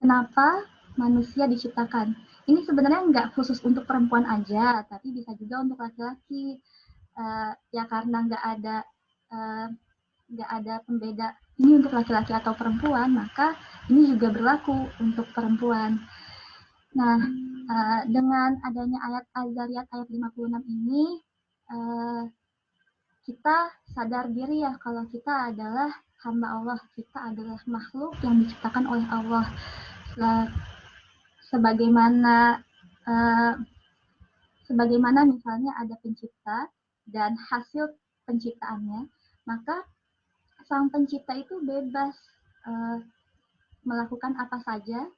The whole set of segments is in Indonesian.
kenapa manusia diciptakan. Ini sebenarnya nggak khusus untuk perempuan aja, tapi bisa juga untuk laki-laki. Ya karena nggak ada pembeda ini untuk laki-laki atau perempuan, maka ini juga berlaku untuk perempuan. Nah, dengan adanya ayat Az-Zariyat ayat 56 ini, kita sadar diri ya kalau kita adalah hamba Allah, kita adalah makhluk yang diciptakan oleh Allah. Sebagaimana sebagaimana misalnya ada pencipta dan hasil penciptaannya, maka sang pencipta itu bebas melakukan apa saja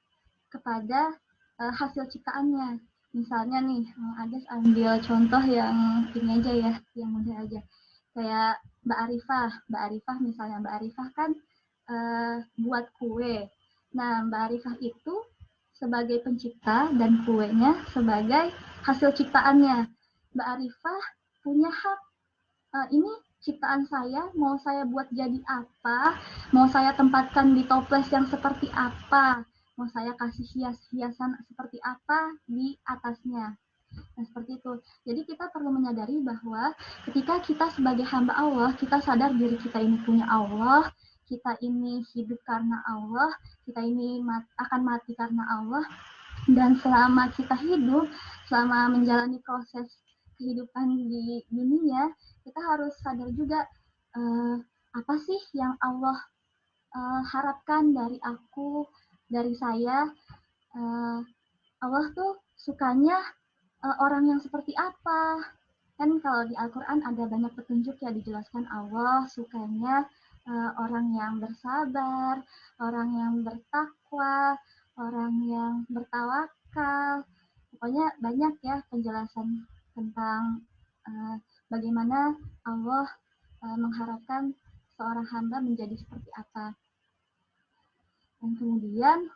kepada hasil ciptaannya. Misalnya nih, ada ambil contoh yang ini aja ya, yang mudah aja. Kayak Mbak Arifah misalnya, Mbak Arifah kan buat kue. Nah, Mbak Arifah itu sebagai pencipta dan kuenya sebagai hasil ciptaannya. Mbak Arifah punya hak, ini ciptaan saya, mau saya buat jadi apa, mau saya tempatkan di toples yang seperti apa, mau saya kasih hias-hiasan seperti apa di atasnya. Nah, seperti itu. Jadi kita perlu menyadari bahwa ketika kita sebagai hamba Allah, kita sadar diri kita ini punya Allah, kita ini hidup karena Allah, kita ini akan mati karena Allah, dan selama kita hidup, selama menjalani proses kehidupan di dunia, kita harus sadar juga apa sih yang Allah harapkan dari aku, dari saya. Allah tuh sukanya orang yang seperti apa. Kan kalau di Al-Quran ada banyak petunjuk ya, dijelaskan Allah sukanya orang yang bersabar, orang yang bertakwa, orang yang bertawakal. Pokoknya banyak ya penjelasan tentang bagaimana Allah mengharapkan seorang hamba menjadi seperti apa. Dan kemudian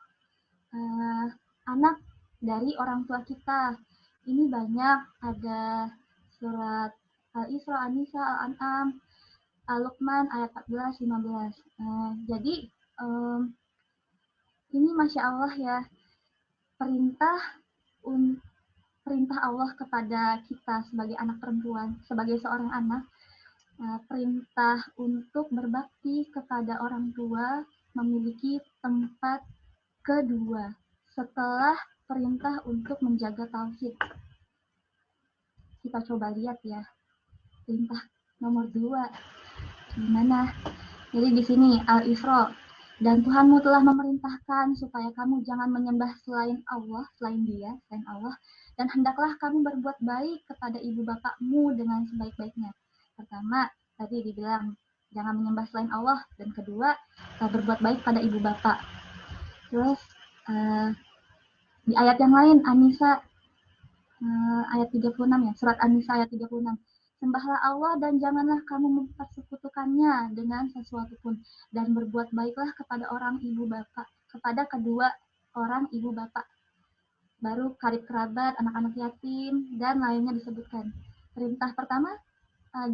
anak dari orang tua kita. Ini banyak, ada surat Al-Isra, An-Nisa, Al-An'am, Al-Luqman ayat 14-15. Jadi ini Masya Allah ya, perintah Allah kepada kita sebagai anak perempuan, sebagai seorang anak, perintah untuk berbakti kepada orang tua memiliki tempat kedua setelah perintah untuk menjaga tauhid. Kita coba lihat ya, perintah nomor 2 gimana. Jadi di sini Al-Isra, dan Tuhanmu telah memerintahkan supaya kamu jangan menyembah selain Allah, selain Allah, dan hendaklah kamu berbuat baik kepada ibu bapakmu dengan sebaik-baiknya. Pertama, tadi dibilang jangan menyembah selain Allah, dan kedua, berbuat baik pada ibu bapak. Terus di ayat yang lain, An-Nisa ayat 36 ya, surat An-Nisa ayat 36. Sembahlah Allah dan janganlah kamu mempersekutukannya dengan sesuatu pun, dan berbuat baiklah kepada orang ibu bapak, kepada kedua orang ibu bapak. Baru karib kerabat, anak-anak yatim, dan lainnya disebutkan. Perintah pertama,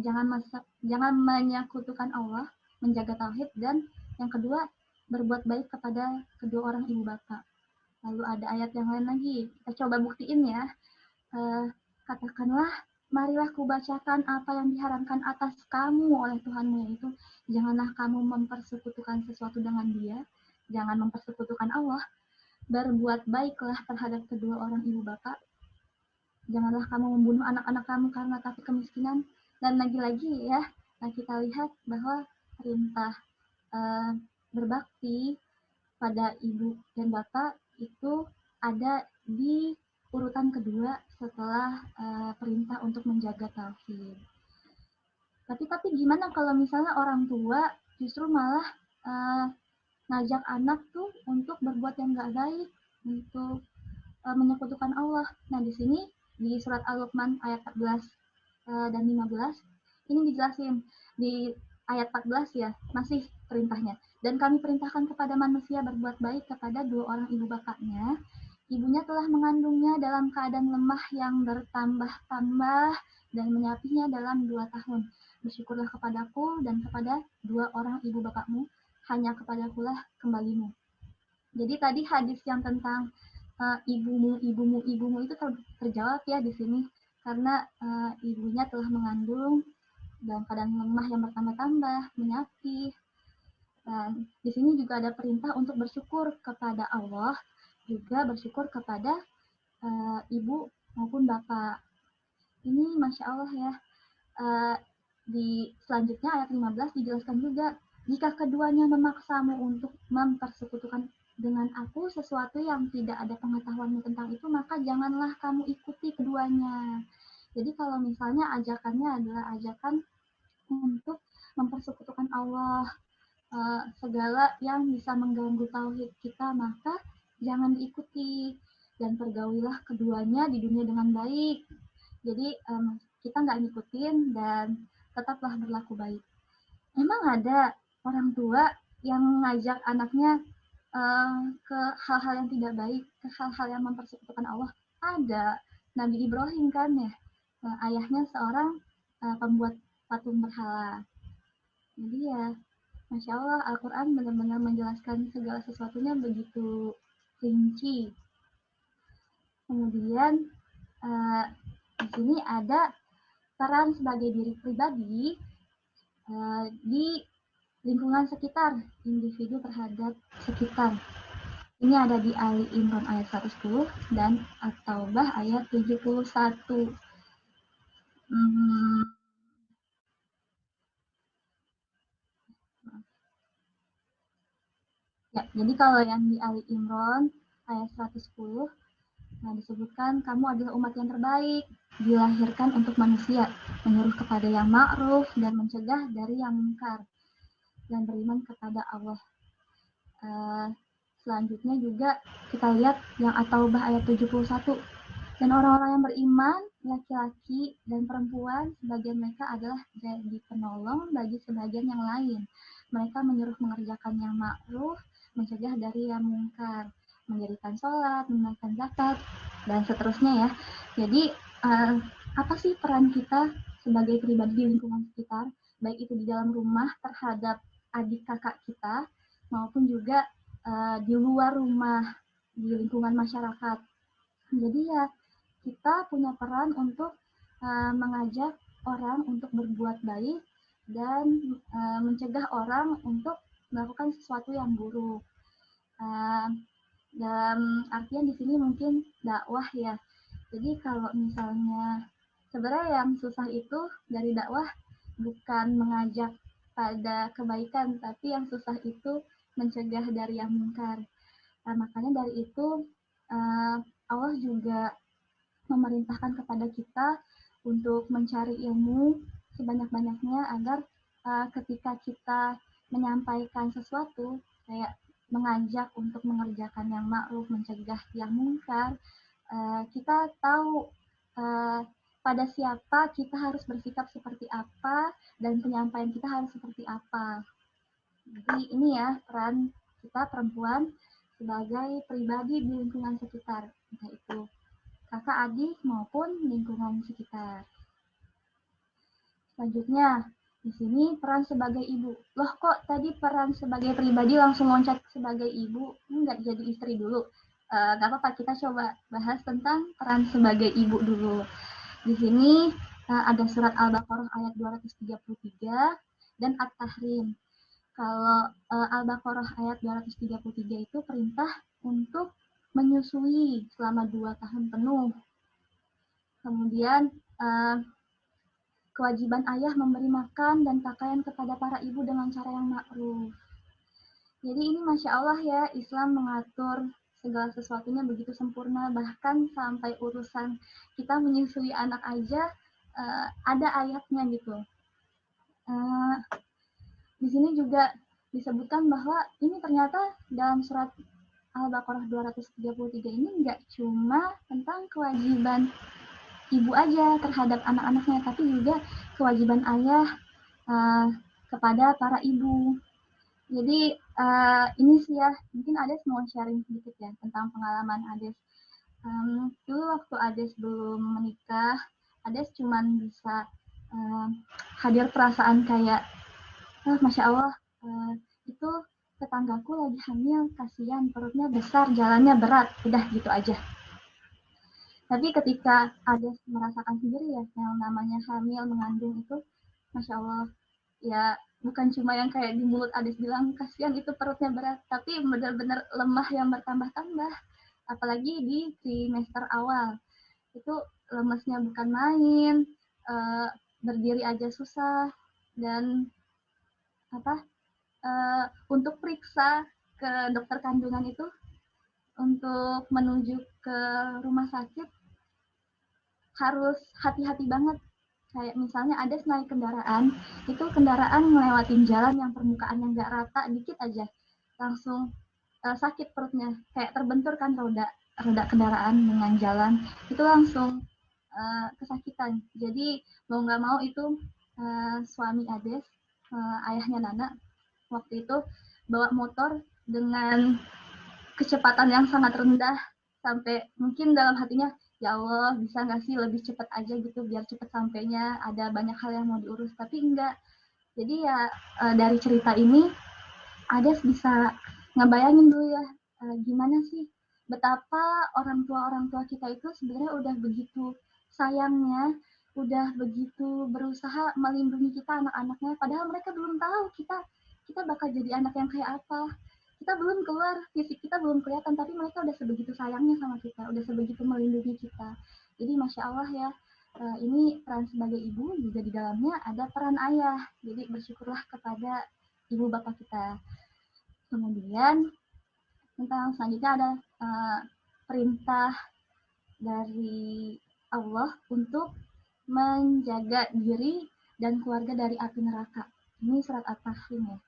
jangan menyekutukan Allah, menjaga tauhid, dan yang kedua, berbuat baik kepada kedua orang ibu bapak. Lalu ada ayat yang lain lagi, kita coba buktiin ya. Katakanlah, marilah kubacakan apa yang diharamkan atas kamu oleh Tuhanmu, yaitu janganlah kamu mempersekutukan sesuatu dengan Dia, jangan mempersekutukan Allah, berbuat baiklah terhadap kedua orang ibu bapak, janganlah kamu membunuh anak-anak kamu karena takut kemiskinan, dan lagi-lagi ya, kita lihat bahwa perintah berbakti pada ibu dan bapak itu ada di urutan kedua setelah perintah untuk menjaga tauhid. Tapi gimana kalau misalnya orang tua justru malah ngajak anak tuh untuk berbuat yang nggak baik, untuk menyekutukan Allah. Nah di sini di surat Al-Luqman ayat 14 dan 15 ini dijelasin di ayat 14 ya, masih perintahnya. Dan kami perintahkan kepada manusia berbuat baik kepada dua orang ibu bapaknya. Ibunya telah mengandungnya dalam keadaan lemah yang bertambah-tambah dan menyapinya dalam 2 tahun. Bersyukurlah kepadaku dan kepada dua orang ibu bapakmu, hanya kepadakulah kembalimu. Jadi tadi hadis yang tentang ibumu itu terjawab ya di sini, karena ibunya telah mengandung dalam keadaan lemah yang bertambah-tambah, menyapih. Dan di sini juga ada perintah untuk bersyukur kepada Allah, juga bersyukur kepada ibu maupun bapak. Ini Masya Allah ya. Di selanjutnya ayat 15 dijelaskan juga, jika keduanya memaksamu untuk mempersekutukan dengan aku sesuatu yang tidak ada pengetahuanmu tentang itu, maka janganlah kamu ikuti keduanya. Jadi kalau misalnya ajakannya adalah ajakan untuk mempersekutukan Allah, segala yang bisa mengganggu tauhid kita, maka jangan diikuti dan pergaulilah keduanya di dunia dengan baik. Jadi kita nggak ngikutin dan tetaplah berlaku baik. Emang ada orang tua yang ngajak anaknya ke hal-hal yang tidak baik, ke hal-hal yang mempersekutukan Allah? Ada. Nabi Ibrahim kan ya, ayahnya seorang pembuat patung berhala. Jadi ya, Masya Allah, Al-Quran benar-benar menjelaskan segala sesuatunya begitu rinci. Kemudian di sini ada peran sebagai diri pribadi di lingkungan sekitar, individu terhadap sekitar. Ini ada di Ali Imran ayat 110 dan At-Taubah ayat 71. Ya, jadi kalau yang di Ali Imran ayat 110 disebutkan kamu adalah umat yang terbaik, dilahirkan untuk manusia, menyuruh kepada yang ma'ruf dan mencegah dari yang munkar, dan beriman kepada Allah. Selanjutnya juga kita lihat yang At-Taubah ayat 71. Dan orang-orang yang beriman, laki-laki dan perempuan, sebagian mereka adalah jadi penolong bagi sebagian yang lain. Mereka menyuruh mengerjakan yang ma'ruf, mencegah dari yang munkar, mendirikan sholat, menunaikan zakat, dan seterusnya ya. Jadi apa sih peran kita sebagai pribadi di lingkungan sekitar, baik itu di dalam rumah terhadap adik kakak kita, maupun juga di luar rumah, di lingkungan masyarakat. Jadi ya, kita punya peran untuk mengajak orang untuk berbuat baik dan mencegah orang untuk melakukan sesuatu yang buruk. Dalam artian di sini mungkin dakwah ya. Jadi kalau misalnya sebenarnya yang susah itu dari dakwah bukan mengajak pada kebaikan, tapi yang susah itu mencegah dari yang munkar. Makanya dari itu Allah juga memerintahkan kepada kita untuk mencari ilmu sebanyak-banyaknya agar ketika kita menyampaikan sesuatu, kayak mengajak untuk mengerjakan yang ma'ruf, mencegah yang munkar, kita tahu pada siapa kita harus bersikap seperti apa dan penyampaian kita harus seperti apa. Jadi ini ya peran kita perempuan sebagai pribadi di lingkungan sekitar, entah itu kakak adik maupun lingkungan sekitar. Selanjutnya, di sini peran sebagai ibu. Loh kok tadi peran sebagai pribadi langsung loncat sebagai ibu? Enggak jadi istri dulu. Gak apa-apa, kita coba bahas tentang peran sebagai ibu dulu. Di sini ada surat Al-Baqarah ayat 233 dan At-Tahrim. Kalau Al-Baqarah ayat 233 itu perintah untuk menyusui selama 2 tahun penuh. Kemudian kewajiban ayah memberi makan dan pakaian kepada para ibu dengan cara yang ma'ruf. Jadi ini Masya Allah ya, Islam mengatur segala sesuatunya begitu sempurna, bahkan sampai urusan kita menyusui anak aja ada ayatnya gitu. Di sini juga disebutkan bahwa ini ternyata dalam surat Al-Baqarah 233 ini nggak cuma tentang kewajiban ibu aja terhadap anak-anaknya, tapi juga kewajiban ayah kepada para ibu. Jadi ini sih ya, mungkin Ades mau sharing sedikit ya tentang pengalaman Ades. Dulu waktu Ades belum menikah, Ades cuma bisa hadir perasaan kayak Masya Allah, itu tetanggaku lagi hamil, kasihan perutnya besar, jalannya berat, udah gitu aja. Tapi ketika ada merasakan sendiri ya yang namanya hamil mengandung itu, masya Allah, ya bukan cuma yang kayak di mulut Ades bilang kasihan itu perutnya berat, tapi benar-benar lemah yang bertambah-tambah, apalagi di trimester awal itu lemesnya bukan main, uh, berdiri aja susah, dan apa untuk periksa ke dokter kandungan itu, untuk menuju ke rumah sakit harus hati-hati banget. Kayak misalnya ada naik kendaraan, itu kendaraan ngelewatin jalan yang permukaannya nggak rata dikit aja, langsung sakit perutnya, kayak terbentur kan roda roda kendaraan dengan jalan, itu langsung kesakitan. Jadi mau nggak mau itu suami Ades, ayahnya Nana, waktu itu bawa motor dengan kecepatan yang sangat rendah, sampai mungkin dalam hatinya, ya Allah bisa nggak sih lebih cepat aja gitu biar cepat sampainya, ada banyak hal yang mau diurus, tapi enggak. Jadi ya dari cerita ini Ades bisa ngebayangin dulu ya, gimana sih betapa orang tua kita itu sebenarnya udah begitu sayangnya, udah begitu berusaha melindungi kita anak-anaknya, padahal mereka belum tahu kita kita bakal jadi anak yang kayak apa. Kita belum keluar, fisik kita belum kelihatan, tapi mereka udah sebegitu sayangnya sama kita, udah sebegitu melindungi kita. Jadi masya Allah ya, ini peran sebagai ibu juga di dalamnya ada peran ayah. Jadi bersyukurlah kepada ibu bapak kita. Kemudian tentang selanjutnya ada perintah dari Allah untuk menjaga diri dan keluarga dari api neraka. Ini surat At-Tahrim ya.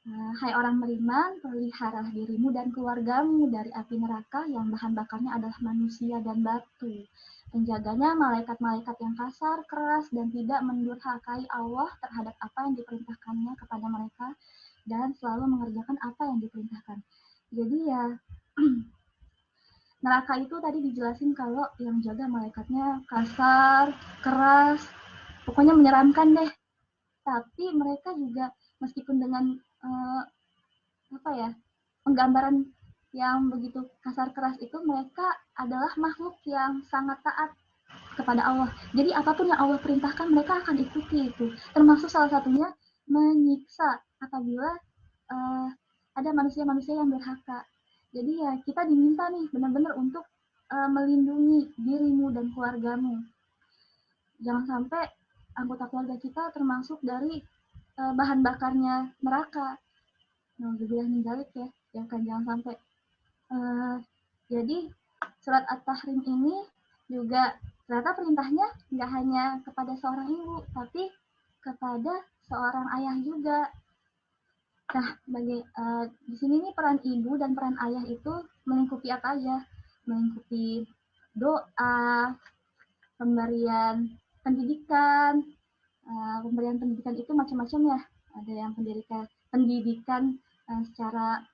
Hai orang beriman, peliharalah dirimu dan keluargamu dari api neraka yang bahan bakarnya adalah manusia dan batu. Penjaganya malaikat-malaikat yang kasar, keras, dan tidak mendurhakai Allah terhadap apa yang diperintahkannya kepada mereka, dan selalu mengerjakan apa yang diperintahkan. Jadi ya, neraka itu tadi dijelasin kalau yang jaga malaikatnya kasar, keras, pokoknya menyeramkan deh. Tapi mereka juga meskipun dengan apa ya, penggambaran yang begitu kasar keras itu, mereka adalah makhluk yang sangat taat kepada Allah. Jadi apapun yang Allah perintahkan mereka akan ikuti itu. Termasuk salah satunya menyiksa apabila ada manusia-manusia yang durhaka. Jadi ya kita diminta nih benar-benar untuk melindungi dirimu dan keluargamu. Jangan sampai anggota keluarga kita termasuk dari bahan bakarnya neraka. Nah, juga menjalik ya kan, jangan sampai. Jadi surat At-Tahrim ini juga ternyata perintahnya nggak hanya kepada seorang ibu, tapi kepada seorang ayah juga. Nah, di sini nih peran ibu dan peran ayah itu melingkupi apa aja? Melingkupi doa, pemberian pendidikan. Pemberian pendidikan itu macam-macam ya. Ada yang pendidikan secara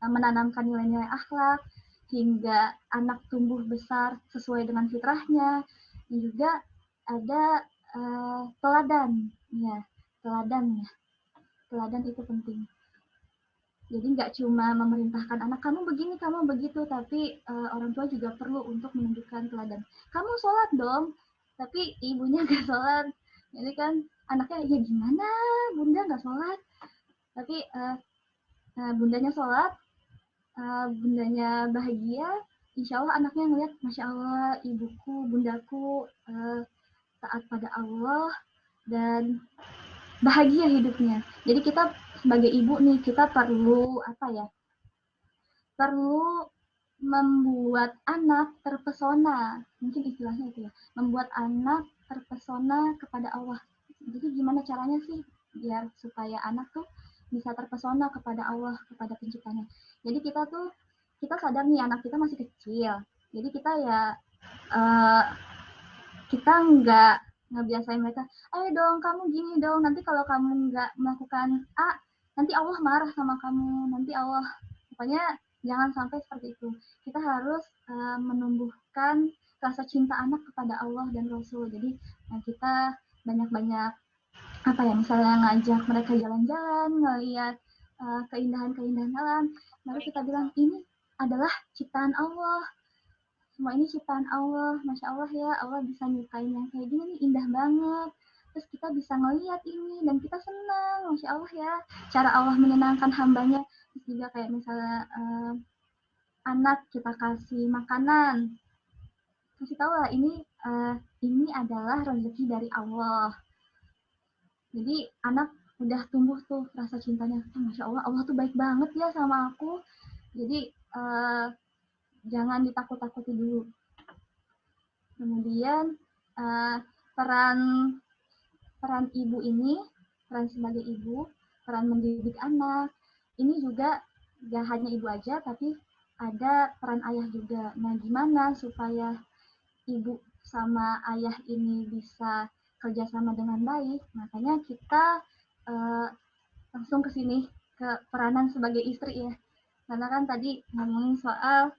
menanamkan nilai-nilai akhlak hingga anak tumbuh besar sesuai dengan fitrahnya. Dan juga ada teladan, ya, teladan ya. Teladan itu penting. Jadi nggak cuma memerintahkan anak kamu begini, kamu begitu, tapi orang tua juga perlu untuk menunjukkan teladan. Kamu sholat dong, tapi ibunya nggak sholat. Jadi kan anaknya, ya gimana, bunda nggak sholat, tapi bundanya sholat, bundanya bahagia, insya Allah anaknya ngeliat, masya Allah ibuku, bundaku taat pada Allah dan bahagia hidupnya. Jadi kita sebagai ibu nih, kita perlu perlu membuat anak terpesona, mungkin istilahnya itu ya, membuat anak terpesona kepada Allah. Jadi gimana caranya sih biar supaya anak tuh bisa terpesona kepada Allah, kepada penciptanya. Jadi kita sadar nih anak kita masih kecil, jadi kita ya kita nggak ngebiasain mereka, ayo dong kamu gini dong, nanti kalau kamu nggak melakukan A, nanti Allah marah sama kamu, nanti Allah, pokoknya jangan sampai seperti itu. Kita harus menumbuhkan rasa cinta anak kepada Allah dan Rasul. Jadi kita banyak-banyak misalnya ngajak mereka jalan-jalan, ngeliat keindahan-keindahan alam. Lalu kita bilang ini adalah ciptaan Allah. Semua ini ciptaan Allah. Masya Allah ya, Allah bisa nyiptain yang kayak gini nih, indah banget. Terus kita bisa ngeliat ini dan kita senang, Masya Allah ya. Cara Allah menyenangkan hambanya. Terus juga kayak misalnya anak kita kasih makanan, kasih tahu lah ini adalah rezeki dari Allah. Jadi anak udah tumbuh tuh rasa cintanya, Masya Allah, Allah tuh baik banget ya sama aku. Jadi jangan ditakut-takuti dulu. Kemudian peran ibu ini, peran sebagai ibu, peran mendidik anak, ini juga gak hanya ibu aja, tapi ada peran ayah juga. Nah, gimana supaya ibu sama ayah ini bisa kerjasama dengan baik? Makanya kita langsung ke sini, ke peranan sebagai istri ya. Karena kan tadi ngomongin soal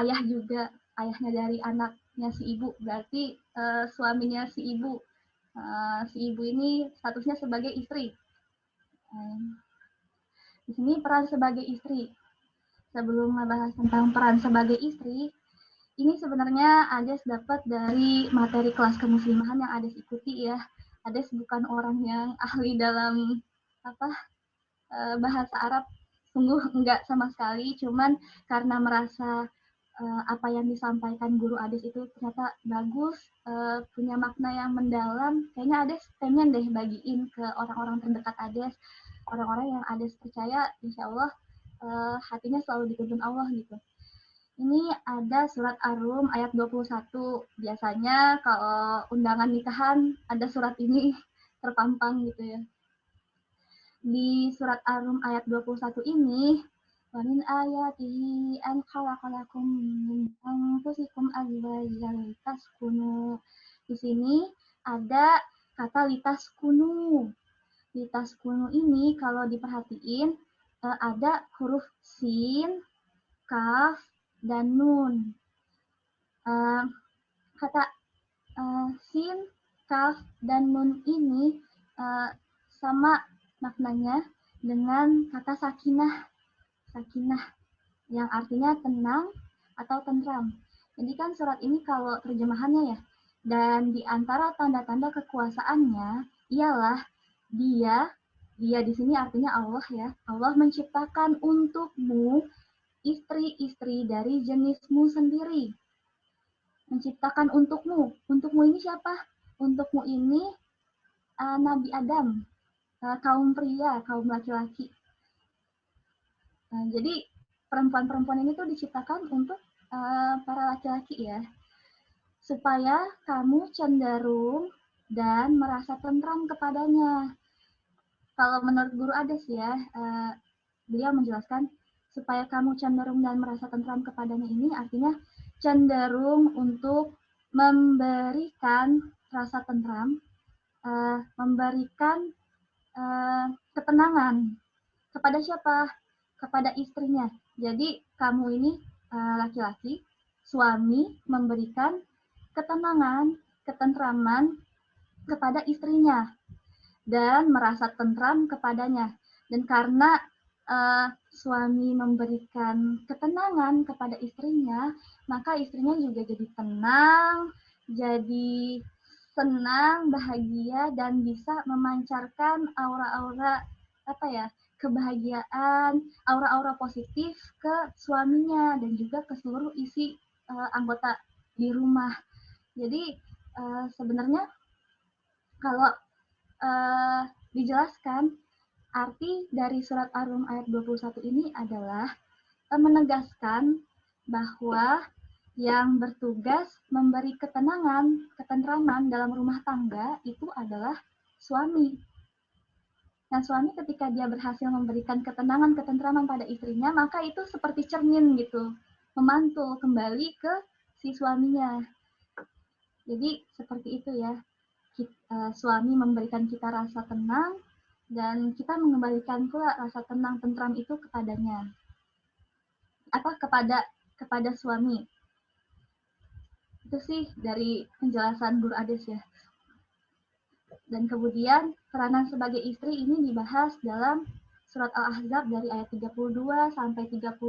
ayah juga, ayahnya dari anaknya si ibu, berarti suaminya si ibu. Si ibu ini statusnya sebagai istri. Di sini peran sebagai istri. Sebelum membahas tentang peran sebagai istri, ini sebenarnya Ades dapat dari materi kelas kemuslimahan yang Ades ikuti ya. Ades bukan orang yang ahli dalam bahasa Arab, sungguh enggak sama sekali, cuman karena merasa apa yang disampaikan guru Ades itu ternyata bagus, punya makna yang mendalam, kayaknya Ades pengen deh bagiin ke orang-orang terdekat Ades, orang-orang yang Ades percaya insya Allah hatinya selalu dituntun Allah gitu. Ini ada surat Ar-Rum ayat 21. Biasanya kalau undangan nikahan ada surat ini terpampang gitu ya. Di surat Ar-Rum ayat 21 ini, wa min ayatihi an khalaqalakum min anfusikum azwajan litaskunu. Di sini ada kata litaskunu. Litaskunu ini kalau diperhatiin ada huruf sin, kaf, dan nun. Kata sin, kaf, dan nun ini sama maknanya dengan kata sakinah. Sakinah yang artinya tenang atau tentram. Jadi kan surat ini kalau terjemahannya ya, dan di antara tanda-tanda kekuasaannya ialah dia di sini artinya Allah ya. Allah menciptakan untukmu istri-istri dari jenismu sendiri. Menciptakan untukmu. Untukmu ini siapa? Untukmu ini Nabi Adam, kaum pria, kaum laki-laki. Jadi perempuan-perempuan ini tuh diciptakan untuk para laki-laki ya, supaya kamu cenderung dan merasa tentram kepadanya. Kalau menurut guru Ades ya, beliau menjelaskan supaya kamu cenderung dan merasa tentram kepadanya ini artinya cenderung untuk memberikan rasa tentram, memberikan ketenangan kepada siapa? Kepada istrinya. Jadi kamu ini laki-laki, suami memberikan ketenangan, ketentraman kepada istrinya dan merasa tentram kepadanya. Dan karena suami memberikan ketenangan kepada istrinya, maka istrinya juga jadi tenang, jadi senang, bahagia, dan bisa memancarkan aura-aura kebahagiaan, aura-aura positif ke suaminya dan juga ke seluruh isi anggota di rumah. Jadi sebenarnya kalau dijelaskan, arti dari surat Ar-Rum ayat 21 ini adalah menegaskan bahwa yang bertugas memberi ketenangan, ketentraman dalam rumah tangga itu adalah suami. Nah, suami ketika dia berhasil memberikan ketenangan, ketentraman pada istrinya, maka itu seperti cermin gitu, memantul kembali ke si suaminya. Jadi seperti itu ya, suami memberikan kita rasa tenang, dan kita mengembalikan pula rasa tenang, tentram itu kepadanya. Kepada suami. Itu sih dari penjelasan Guru Ades ya. Dan kemudian peranan sebagai istri ini dibahas dalam surat Al-Ahzab dari ayat 32 sampai 35,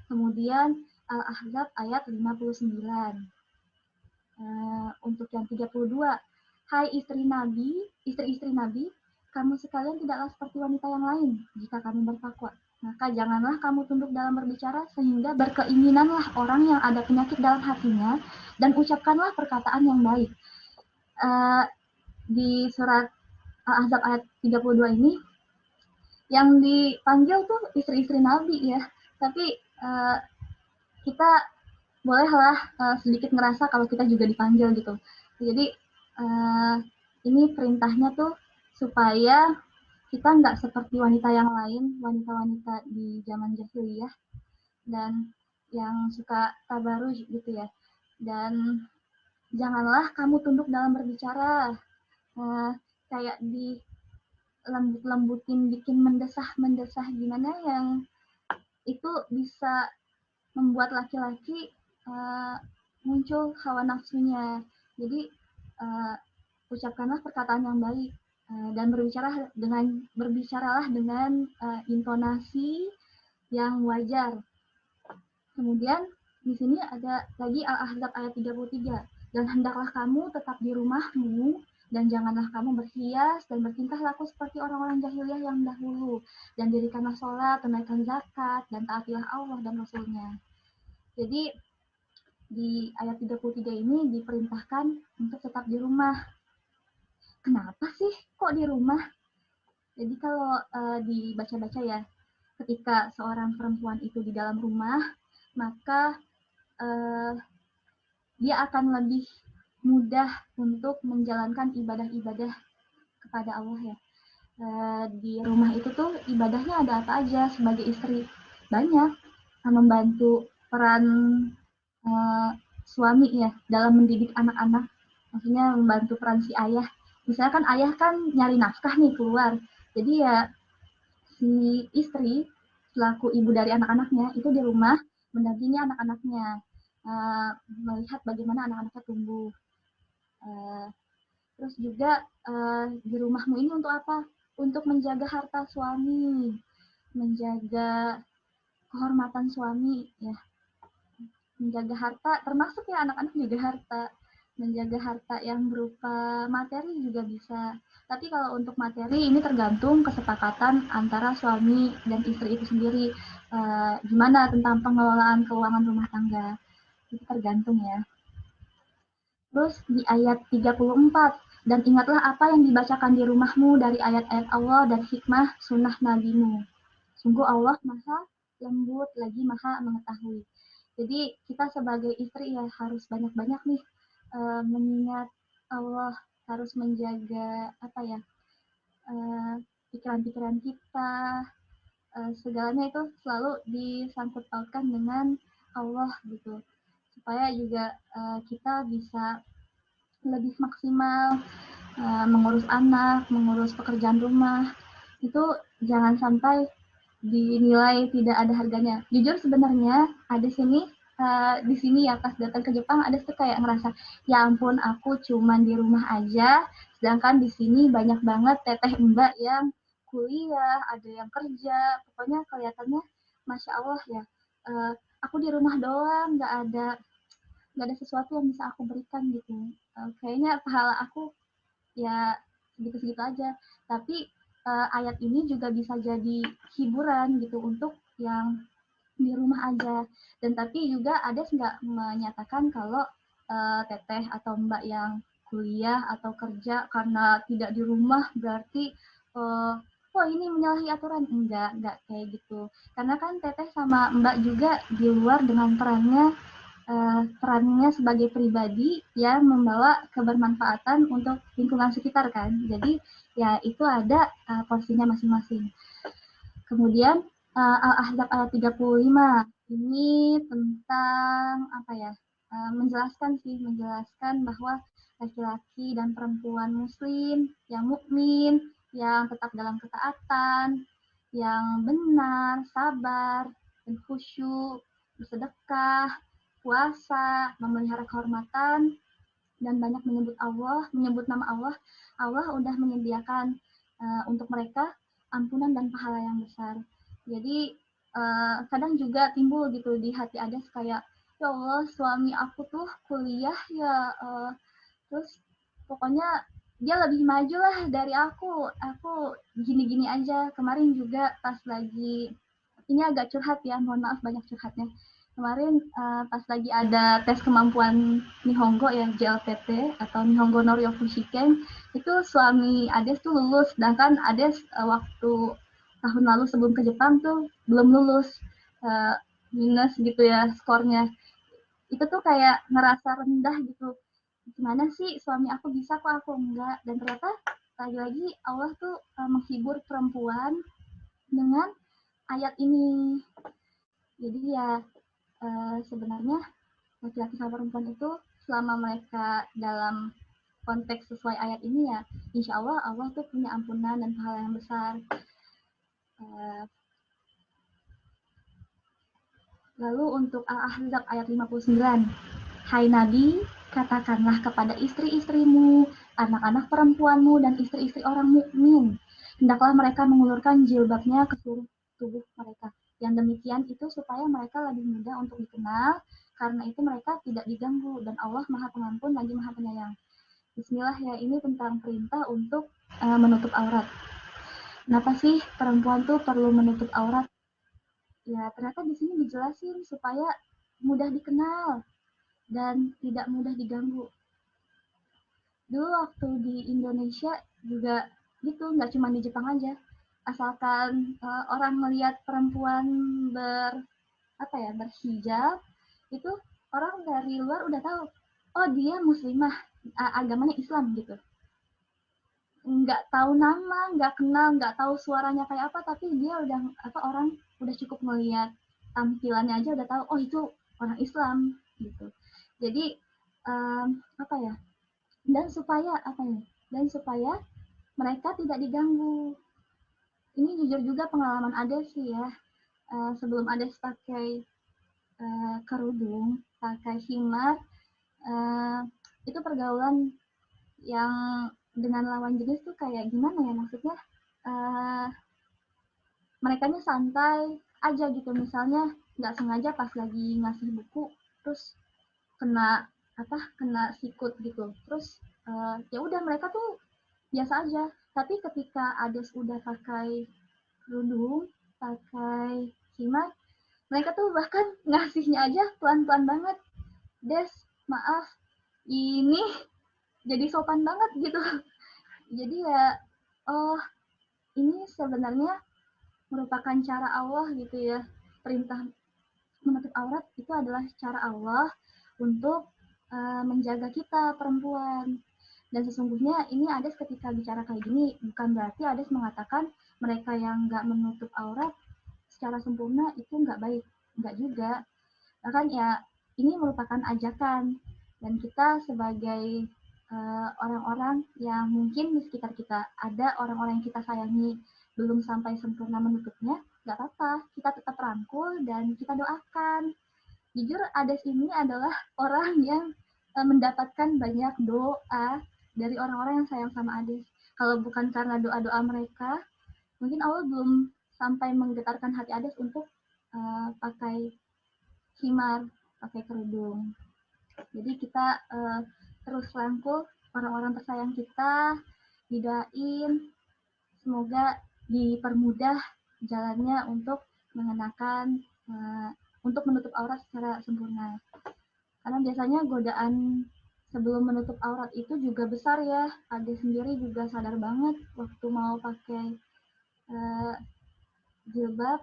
kemudian Al-Ahzab ayat 59. Untuk yang 32, hai istri-istri Nabi, kamu sekalian tidaklah seperti wanita yang lain jika kamu bertakwa. Maka janganlah kamu tunduk dalam berbicara sehingga berkeinginanlah orang yang ada penyakit dalam hatinya dan ucapkanlah perkataan yang baik. Di surat Al-Ahzab ayat 32 ini yang dipanggil tuh istri-istri Nabi ya. Tapi kita bolehlah sedikit ngerasa kalau kita juga dipanggil gitu. Jadi ini perintahnya tuh supaya kita nggak seperti wanita yang lain, wanita-wanita di zaman jahiliyah dan yang suka tabaruj gitu ya. Dan janganlah kamu tunduk dalam berbicara, kayak di lembut-lembutin, bikin mendesah-mendesah gimana yang itu bisa membuat laki-laki muncul hawa nafsunya. Jadi ucapkanlah perkataan yang baik dan berbicaralah dengan intonasi yang wajar. Kemudian di sini ada lagi Al-Ahzab ayat 33. Dan hendaklah kamu tetap di rumahmu dan janganlah kamu berhias dan bertingkah laku seperti orang-orang jahiliyah yang dahulu. Dan dirikanlah sholat, tunaikan zakat, dan taatilah Allah dan Rasulnya. Jadi di ayat 33 ini diperintahkan untuk tetap di rumah. Kenapa sih kok di rumah? Jadi kalau dibaca-baca ya, ketika seorang perempuan itu di dalam rumah, maka dia akan lebih mudah untuk menjalankan ibadah-ibadah kepada Allah ya. Di rumah itu tuh ibadahnya ada apa aja sebagai istri? Banyak. Membantu peran suami ya dalam mendidik anak-anak. Maksudnya membantu peran si ayah. Misalkan ayah kan nyari nafkah nih keluar. Jadi ya si istri selaku ibu dari anak-anaknya itu di rumah mendampingi anak-anaknya, melihat bagaimana anak-anaknya tumbuh. Terus juga di rumahmu ini untuk apa? Untuk menjaga harta suami, menjaga kehormatan suami ya, menjaga harta termasuk ya anak-anak juga harta, menjaga harta yang berupa materi juga bisa. Tapi kalau untuk materi ini tergantung kesepakatan antara suami dan istri itu sendiri. Gimana tentang pengelolaan keuangan rumah tangga, itu tergantung ya. Terus di ayat 34, dan ingatlah apa yang dibacakan di rumahmu dari ayat-ayat Allah dan hikmah sunnah nabimu. Sungguh Allah maha lembut lagi maha mengetahui. Jadi kita sebagai istri ya harus banyak-banyak nih mengingat Allah, harus menjaga apa ya, pikiran-pikiran kita, segalanya itu selalu disangkut pautkan dengan Allah gitu, supaya juga kita bisa lebih maksimal mengurus anak, mengurus pekerjaan rumah, itu jangan sampai dinilai tidak ada harganya. Jujur sebenarnya ada di sini ya pas datang ke Jepang ada tuh kayak ngerasa ya ampun aku cuman di rumah aja, sedangkan di sini banyak banget teteh mbak yang kuliah, ada yang kerja, pokoknya kelihatannya masya Allah ya. Aku di rumah doang, nggak ada sesuatu yang bisa aku berikan gitu. Kayaknya pahala aku ya segitu-segitu aja. Tapi ayat ini juga bisa jadi hiburan gitu untuk yang di rumah aja. Dan tapi juga ada nggak menyatakan kalau teteh atau mbak yang kuliah atau kerja karena tidak di rumah berarti oh ini menyalahi aturan. Enggak kayak gitu. Karena kan teteh sama mbak juga di luar dengan perannya sebagai pribadi yang membawa kebermanfaatan untuk lingkungan sekitar kan. Jadi ya itu ada porsinya masing-masing. Kemudian Al-Ahzab ayat 35 ini tentang apa ya? Menjelaskan bahwa laki-laki dan perempuan muslim yang mukmin, yang tetap dalam ketaatan, yang benar, sabar, dan khusyuk, bersedekah, puasa, memelihara kehormatan, dan banyak menyebut nama Allah. Allah udah menyediakan untuk mereka ampunan dan pahala yang besar. Jadi kadang juga timbul gitu di hati Ades kayak, ya Allah, suami aku tuh kuliah ya, terus pokoknya dia lebih maju lah dari aku gini-gini aja. Kemarin juga pas lagi, ini agak curhat ya, mohon maaf banyak curhatnya. Kemarin pas lagi ada tes kemampuan Nihongo ya, JLPT atau Nihongo no Ryokushiken, itu suami Ades tuh lulus, sedangkan Ades waktu tahun lalu sebelum ke Jepang tuh belum lulus, uh, minus gitu ya skornya. Itu tuh kayak ngerasa rendah gitu, gimana sih suami aku bisa kok aku enggak. Dan ternyata lagi-lagi Allah tuh menghibur perempuan dengan ayat ini. Jadi ya sebenarnya laki-laki sama perempuan itu selama mereka dalam konteks sesuai ayat ini ya, insya Allah Allah tuh punya ampunan dan pahala yang besar. Lalu untuk Al-Ahzab ayat 59, hai Nabi, katakanlah kepada istri-istrimu, anak-anak perempuanmu, dan istri-istri orang mukmin, hendaklah mereka mengulurkan jilbabnya ke seluruh tubuh mereka. Yang demikian itu supaya mereka lebih mudah untuk dikenal, karena itu mereka tidak diganggu, dan Allah Maha Pengampun lagi Maha Penyayang. Bismillah ya, ini tentang perintah untuk menutup aurat. Kenapa sih perempuan tuh perlu menutup aurat? Ya ternyata di sini dijelasin supaya mudah dikenal dan tidak mudah diganggu. Dulu waktu di Indonesia juga gitu, nggak cuma di Jepang aja. Asalkan orang melihat perempuan ber apa ya berhijab, itu orang dari luar udah tahu, oh dia muslimah, agamanya Islam gitu. Nggak tahu nama, nggak kenal, nggak tahu suaranya kayak apa, tapi dia udah orang udah cukup melihat tampilannya aja udah tahu, oh itu orang Islam gitu. Jadi apa ya? Dan supaya mereka tidak diganggu. Ini jujur juga pengalaman Ades sih ya. Sebelum Ades pakai kerudung, pakai himar, uh, itu pergaulan yang dengan lawan jenis tuh kayak gimana ya, maksudnya uh, mereka nya santai aja gitu. Misalnya nggak sengaja pas lagi ngasih buku terus kena kena sikut gitu, terus ya udah mereka tuh biasa aja. Tapi ketika Ades udah pakai kerudung, pakai himar, mereka tuh bahkan ngasihnya aja pelan-pelan banget. Des, maaf, ini jadi sopan banget gitu. Jadi ya, oh ini sebenarnya merupakan cara Allah gitu ya. Perintah menutup aurat itu adalah cara Allah untuk menjaga kita perempuan. Dan sesungguhnya ini Ades ketika bicara kayak gini bukan berarti Ades mengatakan mereka yang nggak menutup aurat secara sempurna itu nggak baik, nggak juga. Bahkan ya ini merupakan ajakan, dan kita sebagai orang-orang yang mungkin di sekitar kita ada orang-orang yang kita sayangi belum sampai sempurna menutupnya, nggak apa-apa, kita tetap rangkul dan kita doakan. Jujur Ades ini adalah orang yang mendapatkan banyak doa dari orang-orang yang sayang sama Ades. Kalau bukan karena doa-doa mereka, mungkin Allah belum sampai menggetarkan hati Ades untuk pakai himar, pakai kerudung. Jadi kita terus rangkul orang-orang tersayang kita, didoain, semoga dipermudah jalannya untuk mengenakan untuk menutup aurat secara sempurna. Karena biasanya godaan sebelum menutup aurat itu juga besar ya. Ade sendiri juga sadar banget waktu mau pakai jilbab,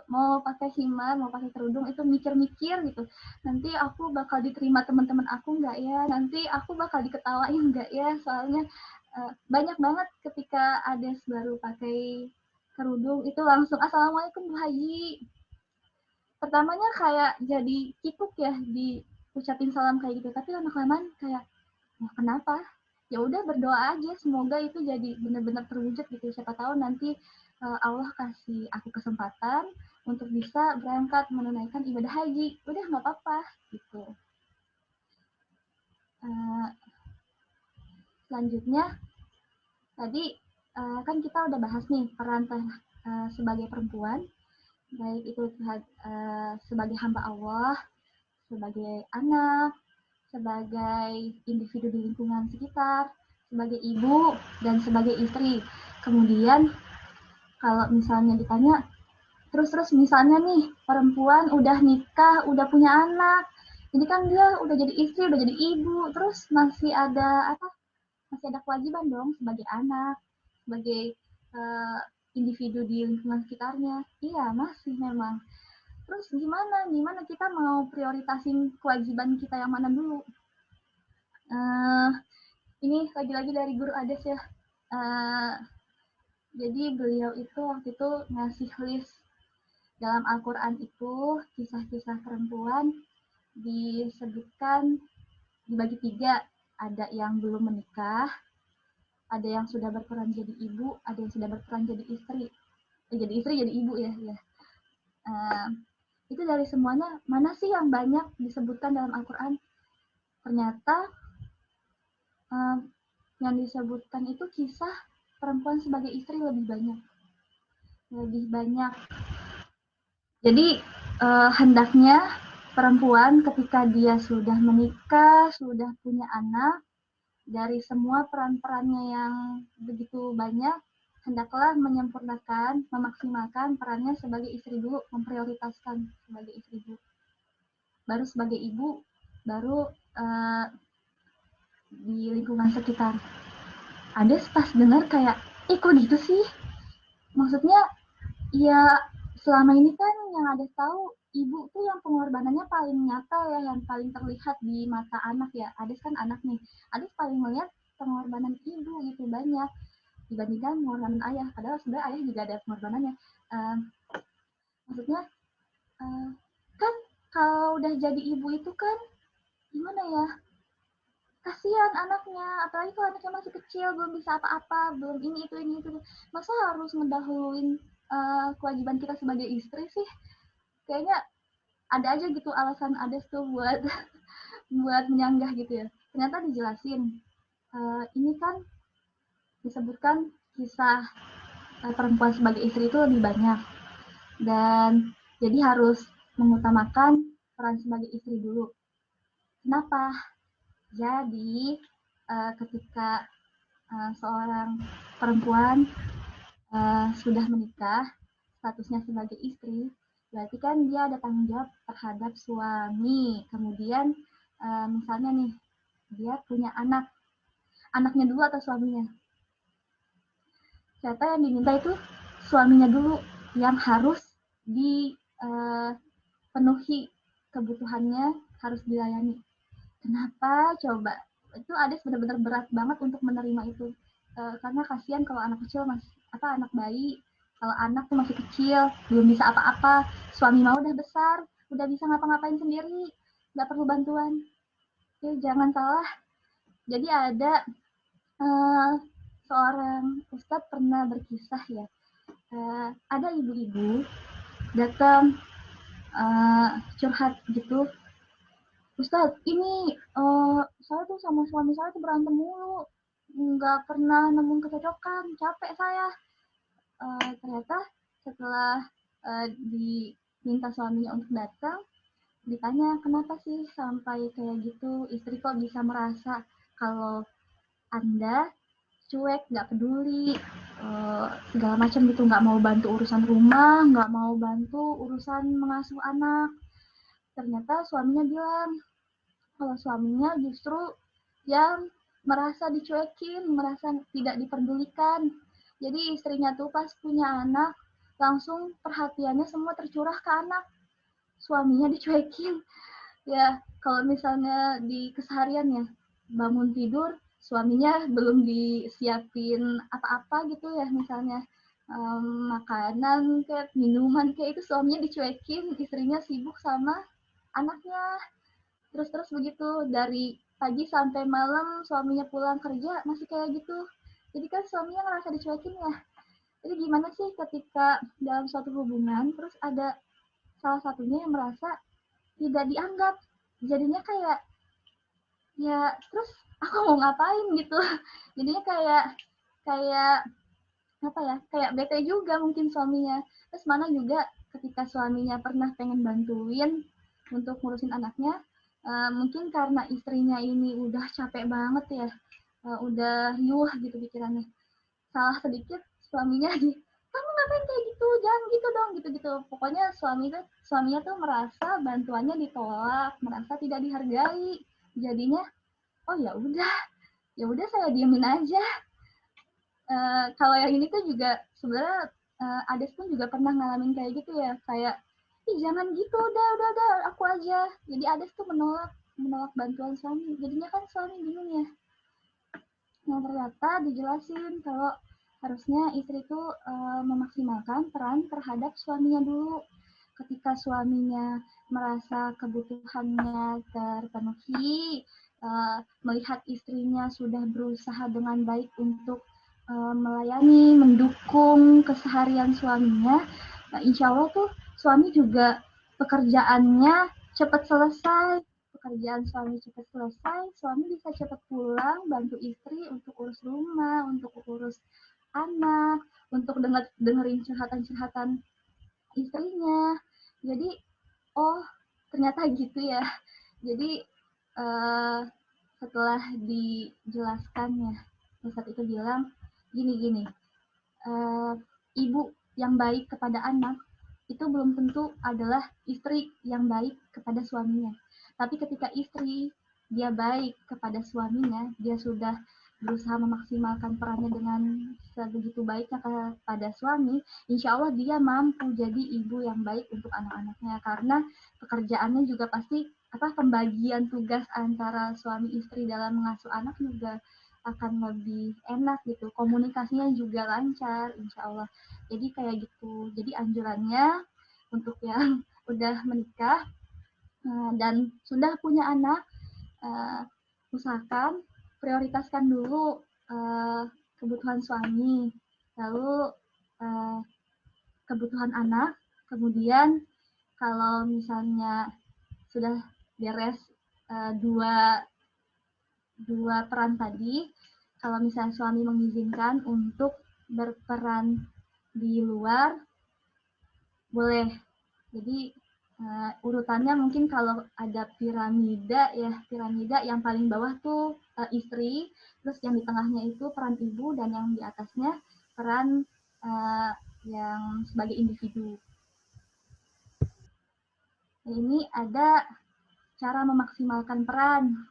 mau pakai himar, mau pakai kerudung, itu mikir-mikir gitu. Nanti aku bakal diterima teman-teman aku nggak ya? Nanti aku bakal diketawain nggak ya? Soalnya banyak banget ketika Ades baru pakai kerudung itu langsung assalamualaikum Bu Haji. Pertamanya kayak jadi kikuk ya di ucapin salam kayak gitu, tapi lama-kelamaan kayak, wah kenapa? Ya udah berdoa aja semoga itu jadi benar-benar terwujud gitu. Siapa tahu nanti Allah kasih aku kesempatan untuk bisa berangkat menunaikan ibadah haji. Udah nggak apa-apa gitu. Selanjutnya tadi kan kita udah bahas nih peran sebagai perempuan, baik itu sebagai hamba Allah, sebagai anak, sebagai individu di lingkungan sekitar, sebagai ibu, dan sebagai istri. Kemudian kalau misalnya ditanya, terus misalnya nih perempuan udah nikah, udah punya anak, jadi kan dia udah jadi istri, udah jadi ibu, terus masih ada apa? Masih ada kewajiban dong sebagai anak, sebagai uh, individu di lingkungan sekitarnya. Iya, masih memang. Terus gimana kita mau prioritasin kewajiban kita yang mana dulu? Uh, ini lagi-lagi dari Guru Ades ya. Uh, jadi beliau itu waktu itu ngasih list dalam Al-Quran itu kisah-kisah perempuan disebutkan dibagi 3. Ada yang belum menikah, ada yang sudah berperan jadi ibu, ada yang sudah berperan jadi istri. Jadi istri, jadi ibu ya. Uh, itu dari semuanya, mana sih yang banyak disebutkan dalam Al-Quran? Ternyata yang disebutkan itu kisah perempuan sebagai istri lebih banyak. Jadi hendaknya perempuan ketika dia sudah menikah, sudah punya anak, dari semua peran-perannya yang begitu banyak, hendaklah menyempurnakan, memaksimalkan perannya sebagai istri dulu, memprioritaskan sebagai istri dulu. Baru sebagai ibu, baru di lingkungan sekitar. Ada pas dengar kayak, kok gitu sih? Maksudnya, ya selama ini kan yang ada tahu ibu tuh yang pengorbanannya paling nyata ya, yang paling terlihat di mata anak ya. Ades kan anak nih, Ades paling melihat pengorbanan ibu gitu banyak dibandingkan pengorbanan ayah. Padahal sebenarnya ayah juga ada pengorbanannya. Maksudnya kan kalau udah jadi ibu itu kan gimana ya, kasihan anaknya, apalagi kalau anaknya masih kecil, belum bisa apa-apa, belum ini itu, masa harus ngedahuluin kewajiban kita sebagai istri sih? Kayaknya ada aja gitu alasan Ades tuh buat buat menyanggah gitu ya. Ternyata dijelasin, ini kan disebutkan kisah perempuan sebagai istri itu lebih banyak, dan jadi harus mengutamakan peran sebagai istri dulu. Kenapa? Jadi ketika seorang perempuan sudah menikah, statusnya sebagai istri, berarti kan dia ada tanggung jawab terhadap suami. Kemudian misalnya nih, dia punya anaknya dulu atau suaminya. Ternyata yang diminta itu suaminya dulu yang harus dipenuhi kebutuhannya, harus dilayani. Kenapa coba? Itu Ades benar-benar berat banget untuk menerima itu. Karena kasihan kalau anak kecil anak bayi, kalau anak tuh masih kecil, belum bisa apa-apa, suami mau udah besar, udah bisa ngapa-ngapain sendiri, nggak perlu bantuan. Oke, jangan salah. Jadi ada seorang ustadz pernah berkisah ya, ada ibu-ibu datang curhat gitu, Ustadz, ini saya tuh sama suami saya tuh berantem mulu, nggak pernah nemu kecocokan, capek saya. Ternyata setelah diminta suaminya untuk datang, ditanya kenapa sih sampai kayak gitu, istri kok bisa merasa kalau Anda cuek, nggak peduli, segala macam gitu, nggak mau bantu urusan rumah, nggak mau bantu urusan mengasuh anak. Ternyata suaminya bilang, kalau suaminya justru yang merasa dicuekin, merasa tidak diperdulikan. Jadi istrinya tuh pas punya anak, langsung perhatiannya semua tercurah ke anak. Suaminya dicuekin. Ya, kalau misalnya di keseharian ya, bangun tidur, suaminya belum disiapin apa-apa gitu ya, misalnya makanan kayak minuman kayak itu suaminya dicuekin, istrinya sibuk sama anaknya. Terus begitu dari pagi sampai malam suaminya pulang kerja masih kayak gitu. Jadi kan suaminya ngerasa dicuekin ya. Jadi gimana sih ketika dalam suatu hubungan terus ada salah satunya yang merasa tidak dianggap, jadinya kayak ya terus aku mau ngapain gitu. Jadinya kayak kayak apa ya, kayak bete juga mungkin suaminya. Terus mana juga ketika suaminya pernah pengen bantuin untuk ngurusin anaknya, mungkin karena istrinya ini udah capek banget ya, udah riuh gitu pikirannya. Salah sedikit suaminya kamu ngapain kayak gitu, jangan gitu dong, gitu-gitu. Pokoknya suaminya tuh merasa bantuannya ditolak, merasa tidak dihargai. Jadinya, oh ya udah saya diemin aja. Kalau yang ini tuh juga sebenarnya Ades pun juga pernah ngalamin kayak gitu ya, kayak ih jangan gitu, udah aku aja. Jadi Ades tuh menolak menolak bantuan suami. Jadinya kan suami bingung ya. Nah ternyata dijelasin kalau harusnya istri itu memaksimalkan peran terhadap suaminya dulu. Ketika suaminya merasa kebutuhannya terpenuhi, melihat istrinya sudah berusaha dengan baik untuk melayani, mendukung keseharian suaminya, nah, insya Allah tuh suami juga pekerjaannya cepat selesai. Pekerjaan suami cepat selesai, suami bisa cepat pulang, bantu istri untuk urus rumah, untuk urus anak, untuk dengerin curhatan-curhatan istrinya. Jadi, oh ternyata gitu ya. Jadi setelah dijelaskan ya, Ustadz itu bilang gini-gini, ibu yang baik kepada anak itu belum tentu adalah istri yang baik kepada suaminya. Tapi ketika istri dia baik kepada suaminya, dia sudah berusaha memaksimalkan perannya dengan sebegitu baiknya kepada suami, insya Allah dia mampu jadi ibu yang baik untuk anak-anaknya. Karena pekerjaannya juga pasti pembagian tugas antara suami istri dalam mengasuh anak juga akan lebih enak gitu, komunikasinya juga lancar insya Allah. Jadi kayak gitu, jadi anjurannya untuk yang udah menikah dan sudah punya anak, usahakan prioritaskan dulu kebutuhan suami, lalu kebutuhan anak, kemudian kalau misalnya sudah beres dua peran tadi, kalau misalnya suami mengizinkan untuk berperan di luar, boleh. Jadi urutannya mungkin kalau ada piramida yang paling bawah tuh istri, terus yang di tengahnya itu peran ibu, dan yang di atasnya peran yang sebagai individu. Ini ada cara memaksimalkan peran.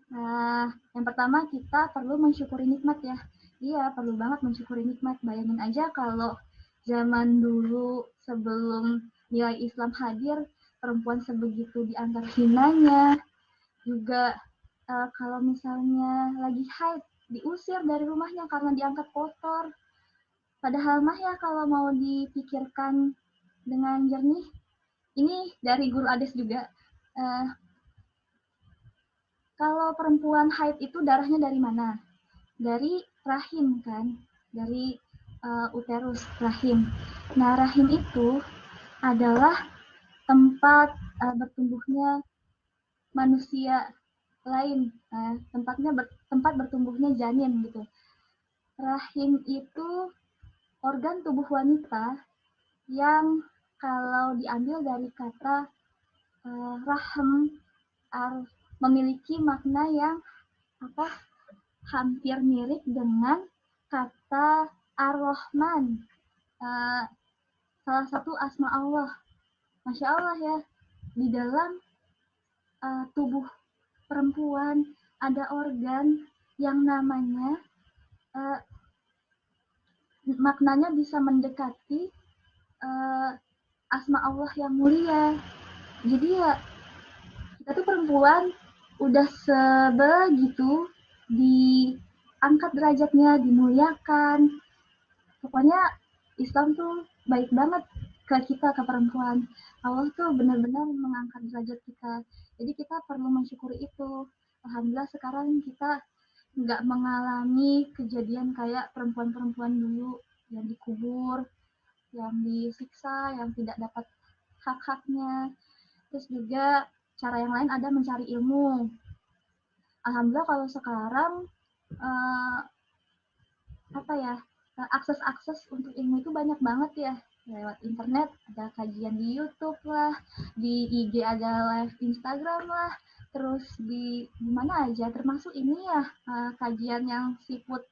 Nah, yang pertama kita perlu mensyukuri nikmat ya. Iya, perlu banget mensyukuri nikmat. Bayangin aja kalau zaman dulu sebelum nilai Islam hadir, perempuan sebegitu dianggap hinanya. Juga kalau misalnya lagi haid, diusir dari rumahnya karena dianggap kotor. Padahal mah ya kalau mau dipikirkan dengan jernih, ini dari guru Ades juga, kalau perempuan haid itu darahnya dari mana? Dari rahim kan, dari uterus rahim. Nah, rahim itu adalah tempat bertumbuhnya manusia lain, tempat bertumbuhnya janin gitu. Rahim itu organ tubuh wanita yang kalau diambil dari kata rahm memiliki makna yang hampir mirip dengan kata Ar-Rahman, salah satu asma Allah. Masya Allah ya, di dalam tubuh perempuan ada organ yang namanya maknanya bisa mendekati asma Allah yang mulia. Jadi ya kita tuh perempuan udah sebegitu diangkat derajatnya, dimuliakan. Pokoknya Islam tuh baik banget ke kita, ke perempuan. Allah tuh benar-benar mengangkat derajat kita. Jadi kita perlu mensyukuri itu. Alhamdulillah sekarang kita nggak mengalami kejadian kayak perempuan-perempuan dulu yang dikubur, yang disiksa, yang tidak dapat hak-haknya. Terus juga cara yang lain ada mencari ilmu. Alhamdulillah kalau sekarang akses untuk ilmu itu banyak banget ya, lewat internet ada kajian di YouTube lah, di IG ada live Instagram lah, terus di mana aja, termasuk ini ya kajian yang siput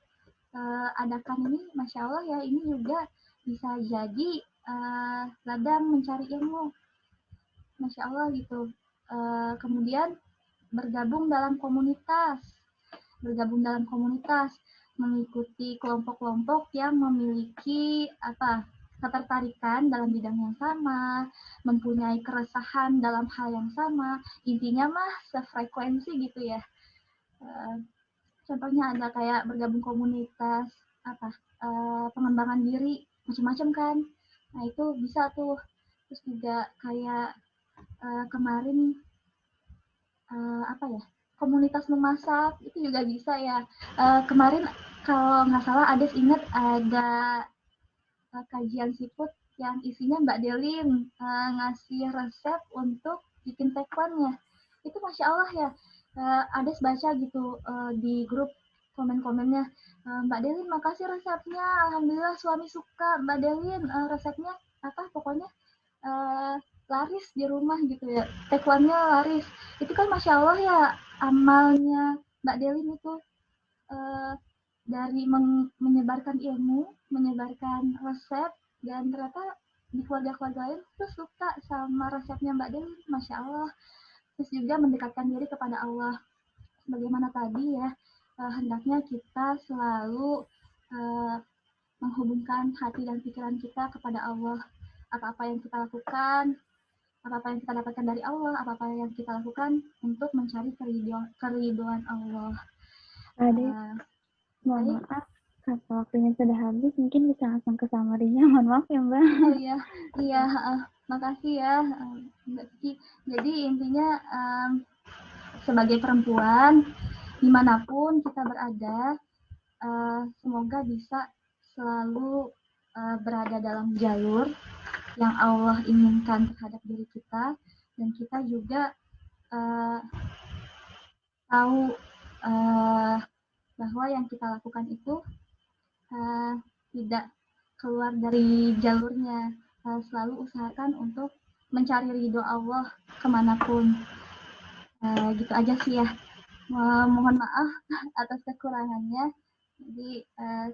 adakan ini, Masya Allah ya, ini juga bisa jadi ladang mencari ilmu, Masya Allah gitu. Kemudian bergabung dalam komunitas, mengikuti kelompok-kelompok yang memiliki ketertarikan dalam bidang yang sama, mempunyai keresahan dalam hal yang sama, intinya mah sefrekuensi gitu ya. Contohnya ada kayak bergabung komunitas pengembangan diri macam-macam kan. Nah itu bisa tuh. Terus juga kayak kemarin komunitas memasak itu juga bisa ya. Kemarin kalau nggak salah Ades ingat ada kajian siput yang isinya Mbak Delin ngasih resep untuk bikin tekonnya. Itu Masya Allah ya, Ades baca gitu di grup komen-komennya, Mbak Delin makasih resepnya, alhamdulillah suami suka Mbak Delin, resepnya pokoknya laris di rumah gitu ya, taekwondonya laris. Itu kan Masya Allah ya, amalnya Mbak Delin itu dari menyebarkan ilmu, menyebarkan resep, dan ternyata di keluarga-keluarga lain tuh suka sama resepnya Mbak Delin, Masya Allah. Terus juga mendekatkan diri kepada Allah. Sebagaimana tadi ya, hendaknya kita selalu menghubungkan hati dan pikiran kita kepada Allah. Apa-apa yang kita lakukan, apa-apa yang kita dapatkan dari Allah, apa-apa yang kita lakukan untuk mencari keriduan Allah. Mohon maaf, karena waktunya sudah habis, mungkin bisa langsung ke summary-nya. Mohon maaf ya Mbak. Oh iya, makasih ya Mbak Kiki. Jadi intinya sebagai perempuan, dimanapun kita berada, semoga bisa selalu berada dalam jalur yang Allah inginkan terhadap diri kita, dan kita juga tahu bahwa yang kita lakukan itu tidak keluar dari jalurnya. Selalu usahakan untuk mencari ridho Allah kemanapun. Gitu aja sih ya. Mohon maaf atas kekurangannya. Jadi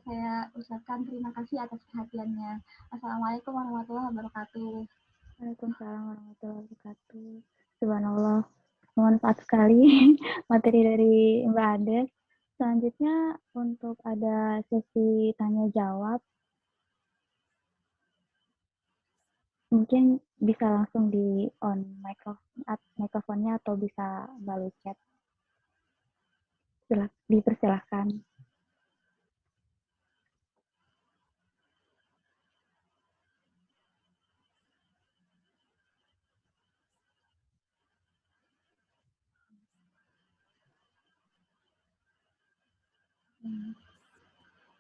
saya ucapkan terima kasih atas perhatiannya. Assalamualaikum warahmatullahi wabarakatuh. Waalaikumsalam warahmatullahi wabarakatuh. Subhanallah, bermanfaat sekali materi dari Mbak Ades. Selanjutnya untuk ada sesi tanya jawab. Mungkin bisa langsung di on mikrofonnya atau bisa melalui chat. Dipersilahkan.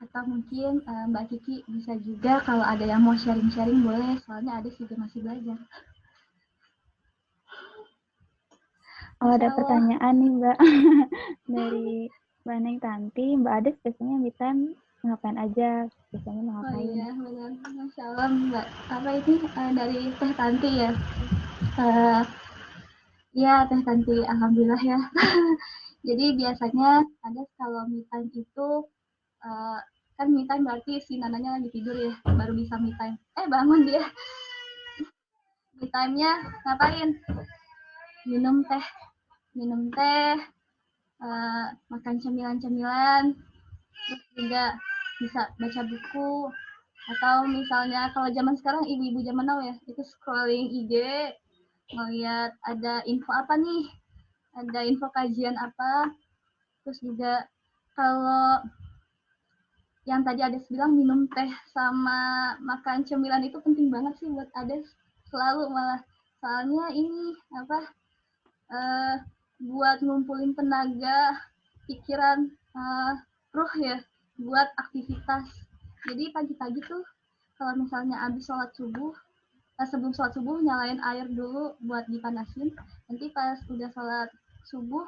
Atau mungkin Mbak Kiki bisa juga kalau ada yang mau sharing-sharing boleh, soalnya ada juga masih belajar. Ada pertanyaan nih Mbak dari Mbak Neng Tanti. Mbak Ades biasanya me time ngapain aja? Biasanya ngapain? Oh iya benar, Masya Allah Mbak. Apa ini dari Teh Tanti ya? Ya Teh Tanti, alhamdulillah ya. Jadi biasanya ada kalau me time itu kan me time berarti si Nananya lagi tidur ya, baru bisa me time. Bangun dia. Me time-nya ngapain? Minum teh, makan cemilan-cemilan, terus juga bisa baca buku, atau misalnya kalau zaman sekarang ibu-ibu zaman now ya, itu scrolling IG, ngeliat ada info apa nih, ada info kajian apa. Terus juga kalau yang tadi Ades bilang minum teh sama makan cemilan itu penting banget sih buat Ades, selalu malah, soalnya ini buat ngumpulin tenaga, pikiran, ruh ya, buat aktivitas. Jadi pagi-pagi tuh kalau misalnya habis sholat subuh, sebelum sholat subuh nyalain air dulu buat dipanasin. Nanti pas udah sholat subuh,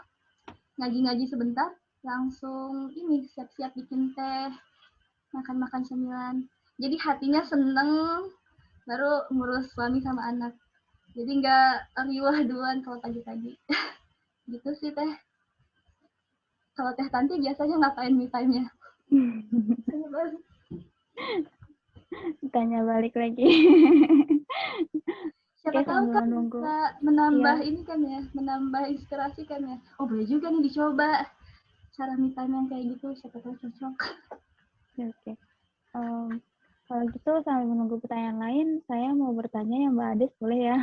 ngaji-ngaji sebentar, langsung ini siap-siap bikin teh, makan-makan cemilan. Jadi hatinya seneng, baru ngurus suami sama anak. Jadi nggak riwah duluan kalau pagi-pagi. Gitu sih Teh. Kalau Teh Tanti biasanya ngapain me time-nya? Tanya balik lagi. Siapa Oke, tahu sambil kan menunggu. bisa menambah Iya, ini kan ya, menambah inspirasi kan ya. Oh boleh juga nih dicoba cara me time yang kayak gitu, siapa tahu cocok. oke. Kalau gitu sambil menunggu pertanyaan lain, saya mau bertanya ya Mbak Ades, boleh ya?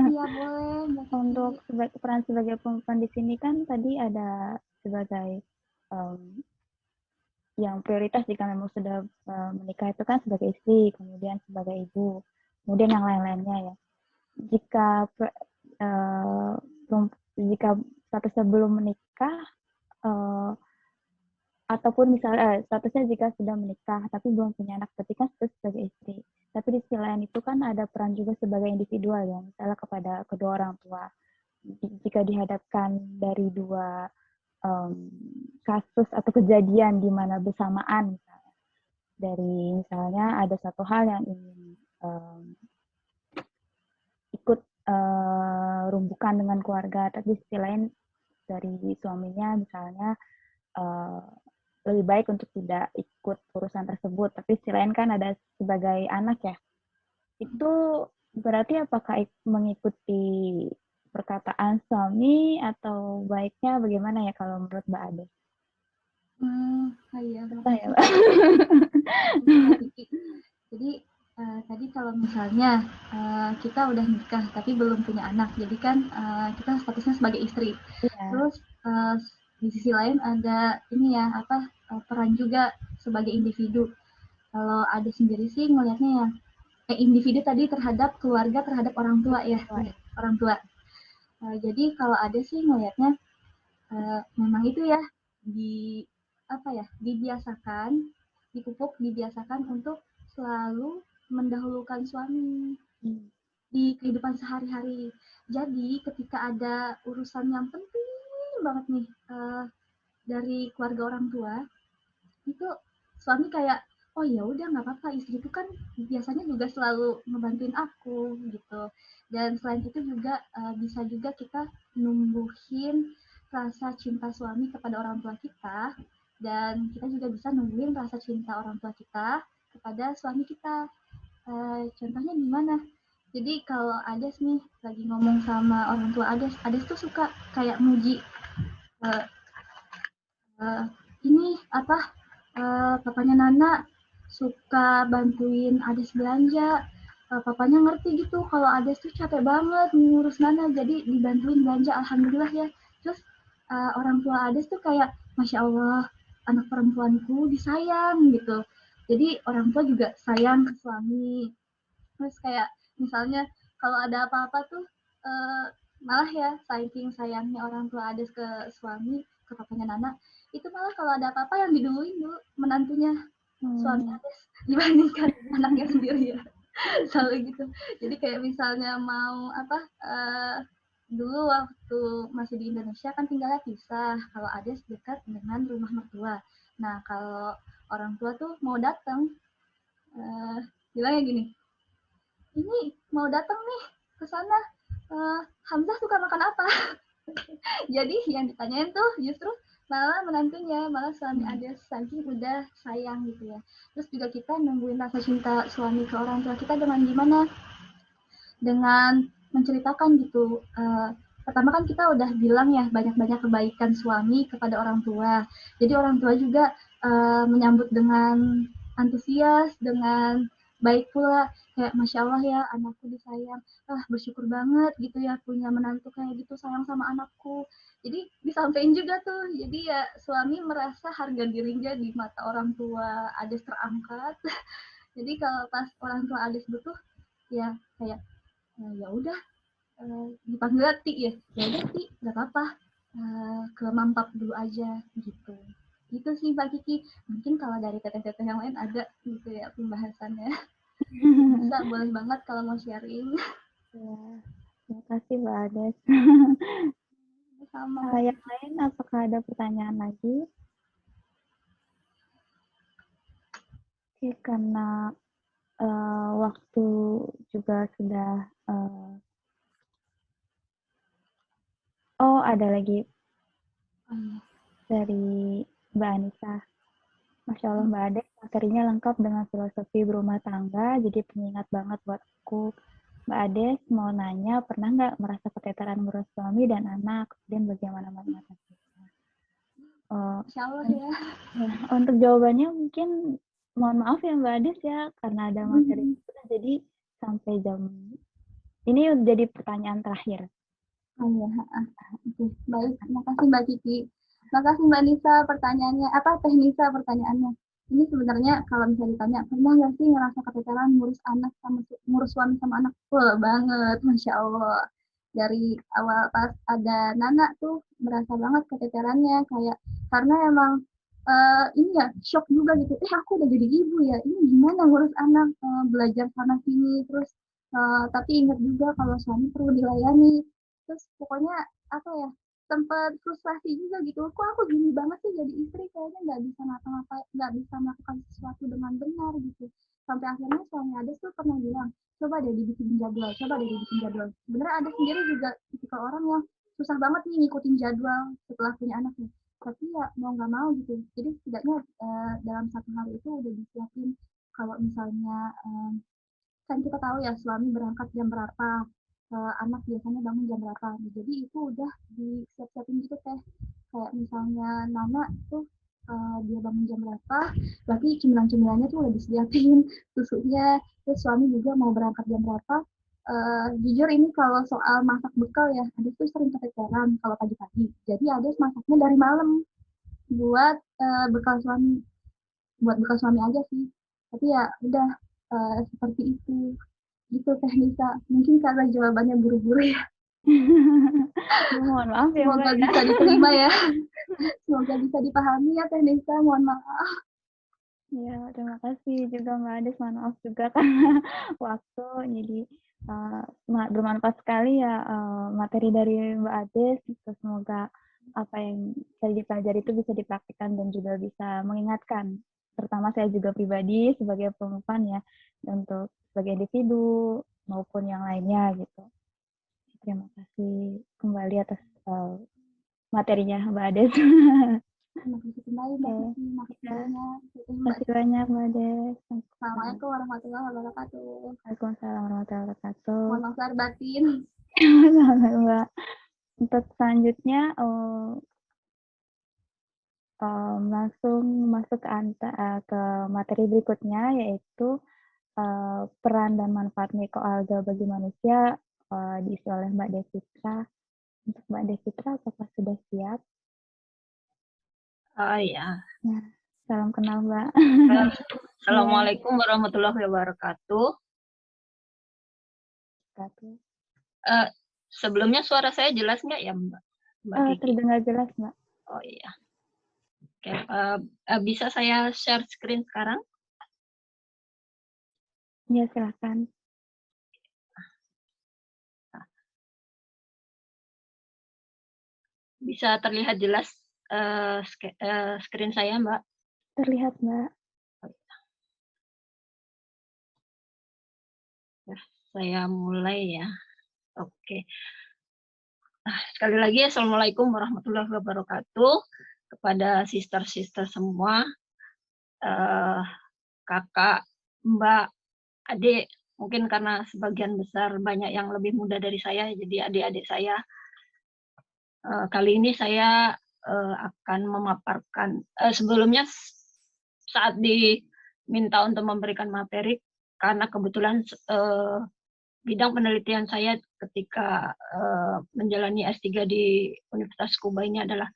Iya boleh Mbak Kiki. Untuk peran sebagai perempuan di sini kan tadi ada sebagai um, yang prioritas jika memang sudah menikah itu kan sebagai istri, kemudian sebagai ibu, kemudian yang lain-lainnya ya. Jika uh, jika statusnya belum menikah uh, ataupun misalnya statusnya jika sudah menikah tapi belum punya anak, berarti kan status sebagai istri. Tapi di sisi lain itu kan ada peran juga sebagai individual ya, misalnya kepada kedua orang tua. Jika dihadapkan dari dua kasus atau kejadian di mana bersamaan, misalnya, dari misalnya ada satu hal yang ingin ikut rumbukan dengan keluarga, tapi sisi lain dari suaminya misalnya lebih baik untuk tidak ikut urusan tersebut, tapi sisi lain kan ada sebagai anak ya, itu berarti apakah mengikuti perkataan suami atau baiknya bagaimana ya kalau menurut Mbak Ade? Iya, Susah ya, makasih Mbak. Mbak Kiki. Jadi tadi kalau misalnya kita udah nikah tapi belum punya anak, jadi kan kita statusnya sebagai istri. Iya. Terus di sisi lain ada ini ya apa peran juga sebagai individu. Kalau ada sendiri sih ngelihatnya ya individu tadi terhadap keluarga terhadap orang tua ya, orang tua. Jadi kalau ada sih ngelihatnya memang itu ya di apa ya dibiasakan dipupuk dibiasakan untuk selalu mendahulukan suami di kehidupan sehari-hari. Jadi ketika ada urusan yang penting banget nih dari keluarga orang tua, itu suami kayak oh ya udah nggak apa-apa istriku kan biasanya juga selalu ngebantuin aku gitu. Dan selain itu juga bisa juga kita numbuhin rasa cinta suami kepada orang tua kita dan kita juga bisa numbuhin rasa cinta orang tua kita kepada suami kita. Contohnya gimana? Jadi kalau Ades nih lagi ngomong sama orang tua Ades, Ades tuh suka kayak muji uh, uh, ini apa papanya Nana suka bantuin Ades belanja. Papanya ngerti gitu kalau Ades tuh capek banget ngurus Nana, jadi dibantuin belanja alhamdulillah ya. Terus orang tua Ades tuh kayak Masya Allah anak perempuanku disayang gitu. Jadi orang tua juga sayang ke suami. Terus kayak misalnya kalau ada apa-apa tuh malah ya saking sayangnya orang tua Ades ke suami, ke papanya Nana, itu malah kalau ada apa-apa yang diduluin dulu menantunya suami Ades dibandingkan anaknya sendiri ya. Selalu gitu. Jadi kayak misalnya mau apa dulu waktu masih di Indonesia kan tinggalnya pisah. Kalau Ades dekat dengan rumah mertua. Nah kalau orang tua tuh mau datang bilangnya gini, ini mau datang nih ke sana, Hamzah suka makan apa? Jadi yang ditanyain tuh justru malah menantunya, malah suami ada saking udah sayang gitu ya. Terus juga kita nungguin rasa cinta suami ke orang tua kita dengan gimana? Dengan menceritakan gitu. Pertama kan kita udah bilang ya banyak-banyak kebaikan suami kepada orang tua. Jadi orang tua juga menyambut dengan antusias, dengan baik pula kayak Masya Allah ya anakku disayang, bersyukur banget gitu ya punya menantu kayak gitu sayang sama anakku. Jadi disampaikan juga tuh, jadi ya suami merasa harga dirinya di mata orang tua Ades terangkat. Jadi kalau pas orang tua Ades butuh ya kayak ya udah dipanggil Ti ya udah Ti nggak apa-apa ke mampap dulu aja gitu. Gitu sih Mbak Kiki, mungkin kalau dari teteh-teteh yang lain ada gitu ya pembahasannya. Bisa boleh banget kalau mau sharing. Ya, terima kasih Mbak Ades. Sama Mbak Yang Kiki. lain apakah ada pertanyaan lagi? Oke, karena waktu juga sudah oh ada lagi dari Mbak Anissa. Masya Allah Mbak Ade, materinya lengkap dengan filosofi berumah tangga, jadi pengingat banget buat aku. Mbak Ade mau nanya, pernah nggak merasa keteteran ngurus suami dan anak? Kemudian bagaimana mengatasinya? Insya Allah ya. Untuk jawabannya mungkin mohon maaf ya Mbak Ades ya, karena ada materi jadi sampai jam ini jadi pertanyaan terakhir. Oh ya, oke. Baik, makasih Mbak Kiki. Makasih Mbak Nisa pertanyaannya. Teh Nisa pertanyaannya. Ini sebenarnya kalau misalnya ditanya, pernah nggak sih ngerasa keteteran ngurus anak sama ngurus suami sama anak? Wah, banget, Masya Allah. Dari awal pas ada Nana tuh berasa banget keteterannya kayak karena emang ini ya shock juga gitu. Aku udah jadi ibu ya. Ini gimana ngurus anak belajar sana sini terus tapi ingat juga kalau suami perlu dilayani terus pokoknya apa ya sempat frustasi juga gitu kok aku gini banget sih jadi istri kayaknya nggak bisa ngapa-ngapain nggak bisa melakukan sesuatu dengan benar gitu sampai akhirnya suami Ades tuh pernah bilang coba deh dibikin jadwal sebenarnya Ades sendiri juga tipikal orang yang susah banget nih ngikutin jadwal setelah punya anak nih tapi ya mau nggak mau gitu jadi setidaknya dalam satu hari itu udah disiapin kalau misalnya kan kita tahu ya suami berangkat jam berapa, anak biasanya bangun jam berapa. Nah, jadi itu udah disiap-siapin gitu teh. Kayak misalnya Nana tuh dia bangun jam berapa, berarti cemilan-cemilannya tuh udah disediain, susunya, terus suami juga mau berangkat jam berapa. Jujur ini kalau soal masak bekal ya, Adis tuh sering keteteran kalau pagi-pagi. Jadi Adis masaknya dari malam buat bekal suami, buat bekal suami aja sih. Tapi ya udah seperti itu gitu Teh Nisa. Mungkin karena jawabannya buru-buru ya. Mohon maaf ya Semoga Mbak ya. bisa diterima ya. Semoga bisa dipahami ya Teh Nisa. Mohon maaf. Ya, terima kasih juga Mbak Ades. Mohon maaf juga karena waktu. Jadi bermanfaat sekali ya materi dari Mbak Ades. Semoga apa yang saya dipelajari itu bisa dipraktikkan dan juga bisa mengingatkan. Terutama saya juga pribadi sebagai perempuan ya, untuk sebagai individu maupun yang lainnya gitu. Terima kasih kembali atas materinya Mbak Ades. Terima kasih kembali Mbak Kiki. Makasih banyak. Terima kasih banyak Mbak Ades. Assalamualaikum warahmatullahi wabarakatuh. Waalaikumsalam warahmatullahi wabarakatuh. Mohon maaf lahir batin. Mbak. Untuk selanjutnya langsung masuk ke materi berikutnya yaitu peran dan manfaat mikroalga bagi manusia diisi oleh Mbak Desitra. Untuk Mbak Desitra, apakah sudah siap? Oh ya. Nah, salam kenal Mbak. Assalamualaikum warahmatullahi wabarakatuh. Sebelumnya suara saya jelas nggak ya Mbak? Terdengar jelas Mbak. Oh iya. Oke, bisa saya share screen sekarang? Ya, silakan. Bisa terlihat jelas screen saya Mbak? Terlihat Mbak. Saya mulai ya. Oke. Nah, sekali lagi Assalamualaikum warahmatullahi wabarakatuh kepada sister-sister semua, kakak, Mbak, adik, mungkin karena sebagian besar banyak yang lebih muda dari saya, jadi adik-adik saya. Kali ini saya akan memaparkan, sebelumnya saat diminta untuk memberikan materi, karena kebetulan bidang penelitian saya ketika menjalani S3 di Universitas Kuba ini adalah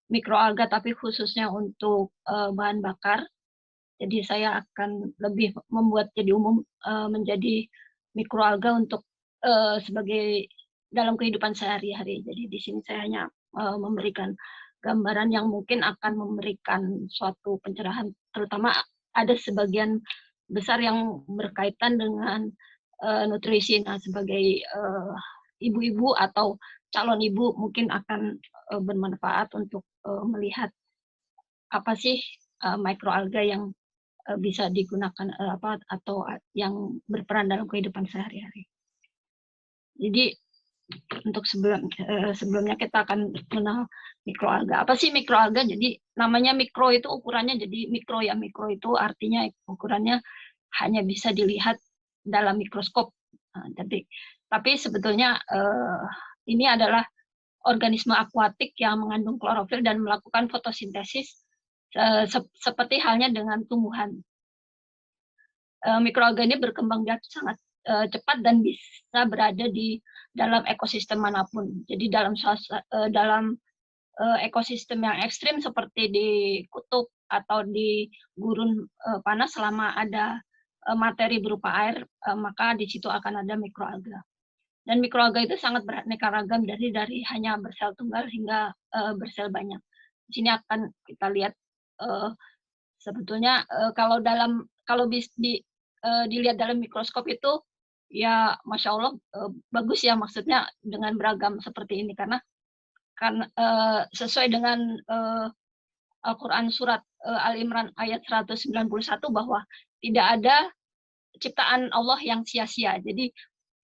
mikroalga, tapi khususnya untuk bahan bakar. Jadi saya akan lebih membuat jadi umum menjadi mikroalga untuk sebagai dalam kehidupan sehari-hari. Jadi di sini saya hanya memberikan gambaran yang mungkin akan memberikan suatu pencerahan, terutama ada sebagian besar yang berkaitan dengan nutrisi. Nah, sebagai ibu-ibu atau calon ibu mungkin akan bermanfaat untuk melihat apa sih mikroalga yang bisa digunakan atau yang berperan dalam kehidupan sehari-hari. Jadi untuk sebelumnya kita akan mengenal mikroalga. Apa sih mikroalga? Jadi namanya mikro itu ukurannya jadi mikro ya. Mikro itu artinya ukurannya hanya bisa dilihat dalam mikroskop. Tapi sebetulnya ini adalah organisme akuatik yang mengandung klorofil dan melakukan fotosintesis seperti halnya dengan tumbuhan. Mikroalga ini berkembang biak sangat cepat dan bisa berada di dalam ekosistem manapun. Jadi dalam ekosistem yang ekstrim seperti di kutub atau di gurun panas, selama ada materi berupa air, maka di situ akan ada mikroalga. Dan mikroalga itu sangat beraneka ragam dari hanya bersel tunggal hingga bersel banyak. Di sini akan kita lihat sebetulnya kalau dilihat dalam mikroskop itu ya Masya Allah bagus ya, maksudnya dengan beragam seperti ini karena sesuai dengan Al-Quran surat Al-Imran ayat 191 bahwa tidak ada ciptaan Allah yang sia-sia. Jadi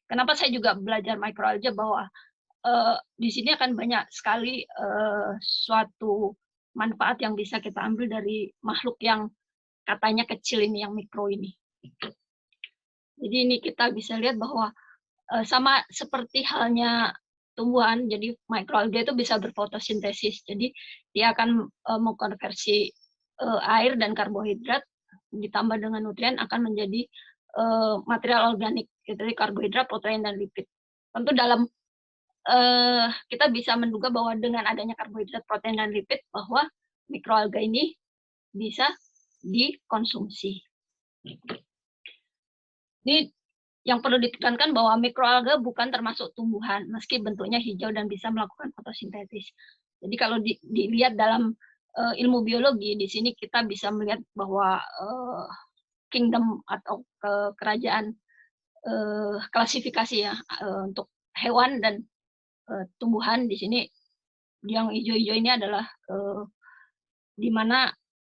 kenapa saya juga belajar mikroalga bahwa di sini akan banyak sekali suatu manfaat yang bisa kita ambil dari makhluk yang katanya kecil ini, yang mikro ini. Jadi ini kita bisa lihat bahwa sama seperti halnya tumbuhan, jadi mikroalga itu bisa berfotosintesis. Jadi dia akan mengkonversi air dan karbohidrat ditambah dengan nutrien akan menjadi material organik, jadi karbohidrat, protein, dan lipid. Tentu dalam kita bisa menduga bahwa dengan adanya karbohidrat, protein, dan lipid bahwa mikroalga ini bisa dikonsumsi. Ini yang perlu ditekankan bahwa mikroalga bukan termasuk tumbuhan, meski bentuknya hijau dan bisa melakukan fotosintesis. Jadi kalau dilihat dalam ilmu biologi, di sini kita bisa melihat bahwa kingdom atau kerajaan klasifikasi ya untuk hewan dan tumbuhan. Di sini yang hijau-hijau ini adalah di mana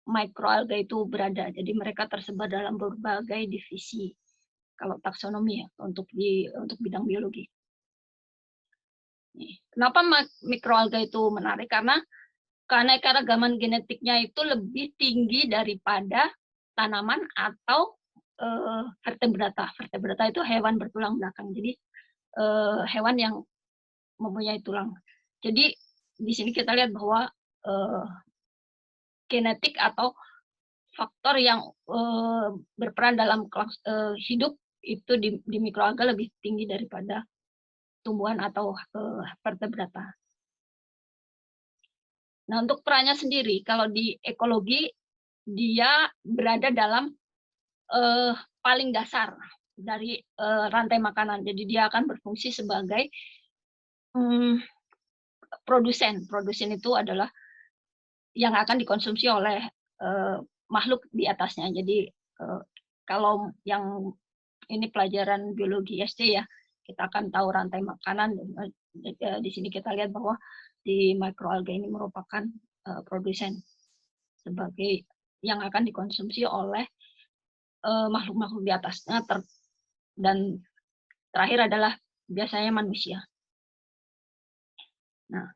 mikroalga itu berada. Jadi mereka tersebar dalam berbagai divisi kalau taksonomi ya untuk bidang biologi. Kenapa mikroalga itu menarik? Karena keanekaragaman genetiknya itu lebih tinggi daripada tanaman atau vertebrata. Vertebrata itu hewan bertulang belakang. Jadi hewan yang mempunyai tulang. Jadi di sini kita lihat bahwa genetik atau faktor yang berperan dalam hidup itu di mikroalga lebih tinggi daripada tumbuhan atau vertebrata. Nah, untuk perannya sendiri, kalau di ekologi dia berada dalam paling dasar dari rantai makanan. Jadi dia akan berfungsi sebagai produsen. Produsen itu adalah yang akan dikonsumsi oleh makhluk di atasnya. Jadi kalau yang ini pelajaran biologi SD ya, kita akan tahu rantai makanan. Di sini kita lihat bahwa di mikroalga ini merupakan produsen sebagai yang akan dikonsumsi oleh makhluk-makhluk di atasnya, dan terakhir adalah biasanya manusia. Nah,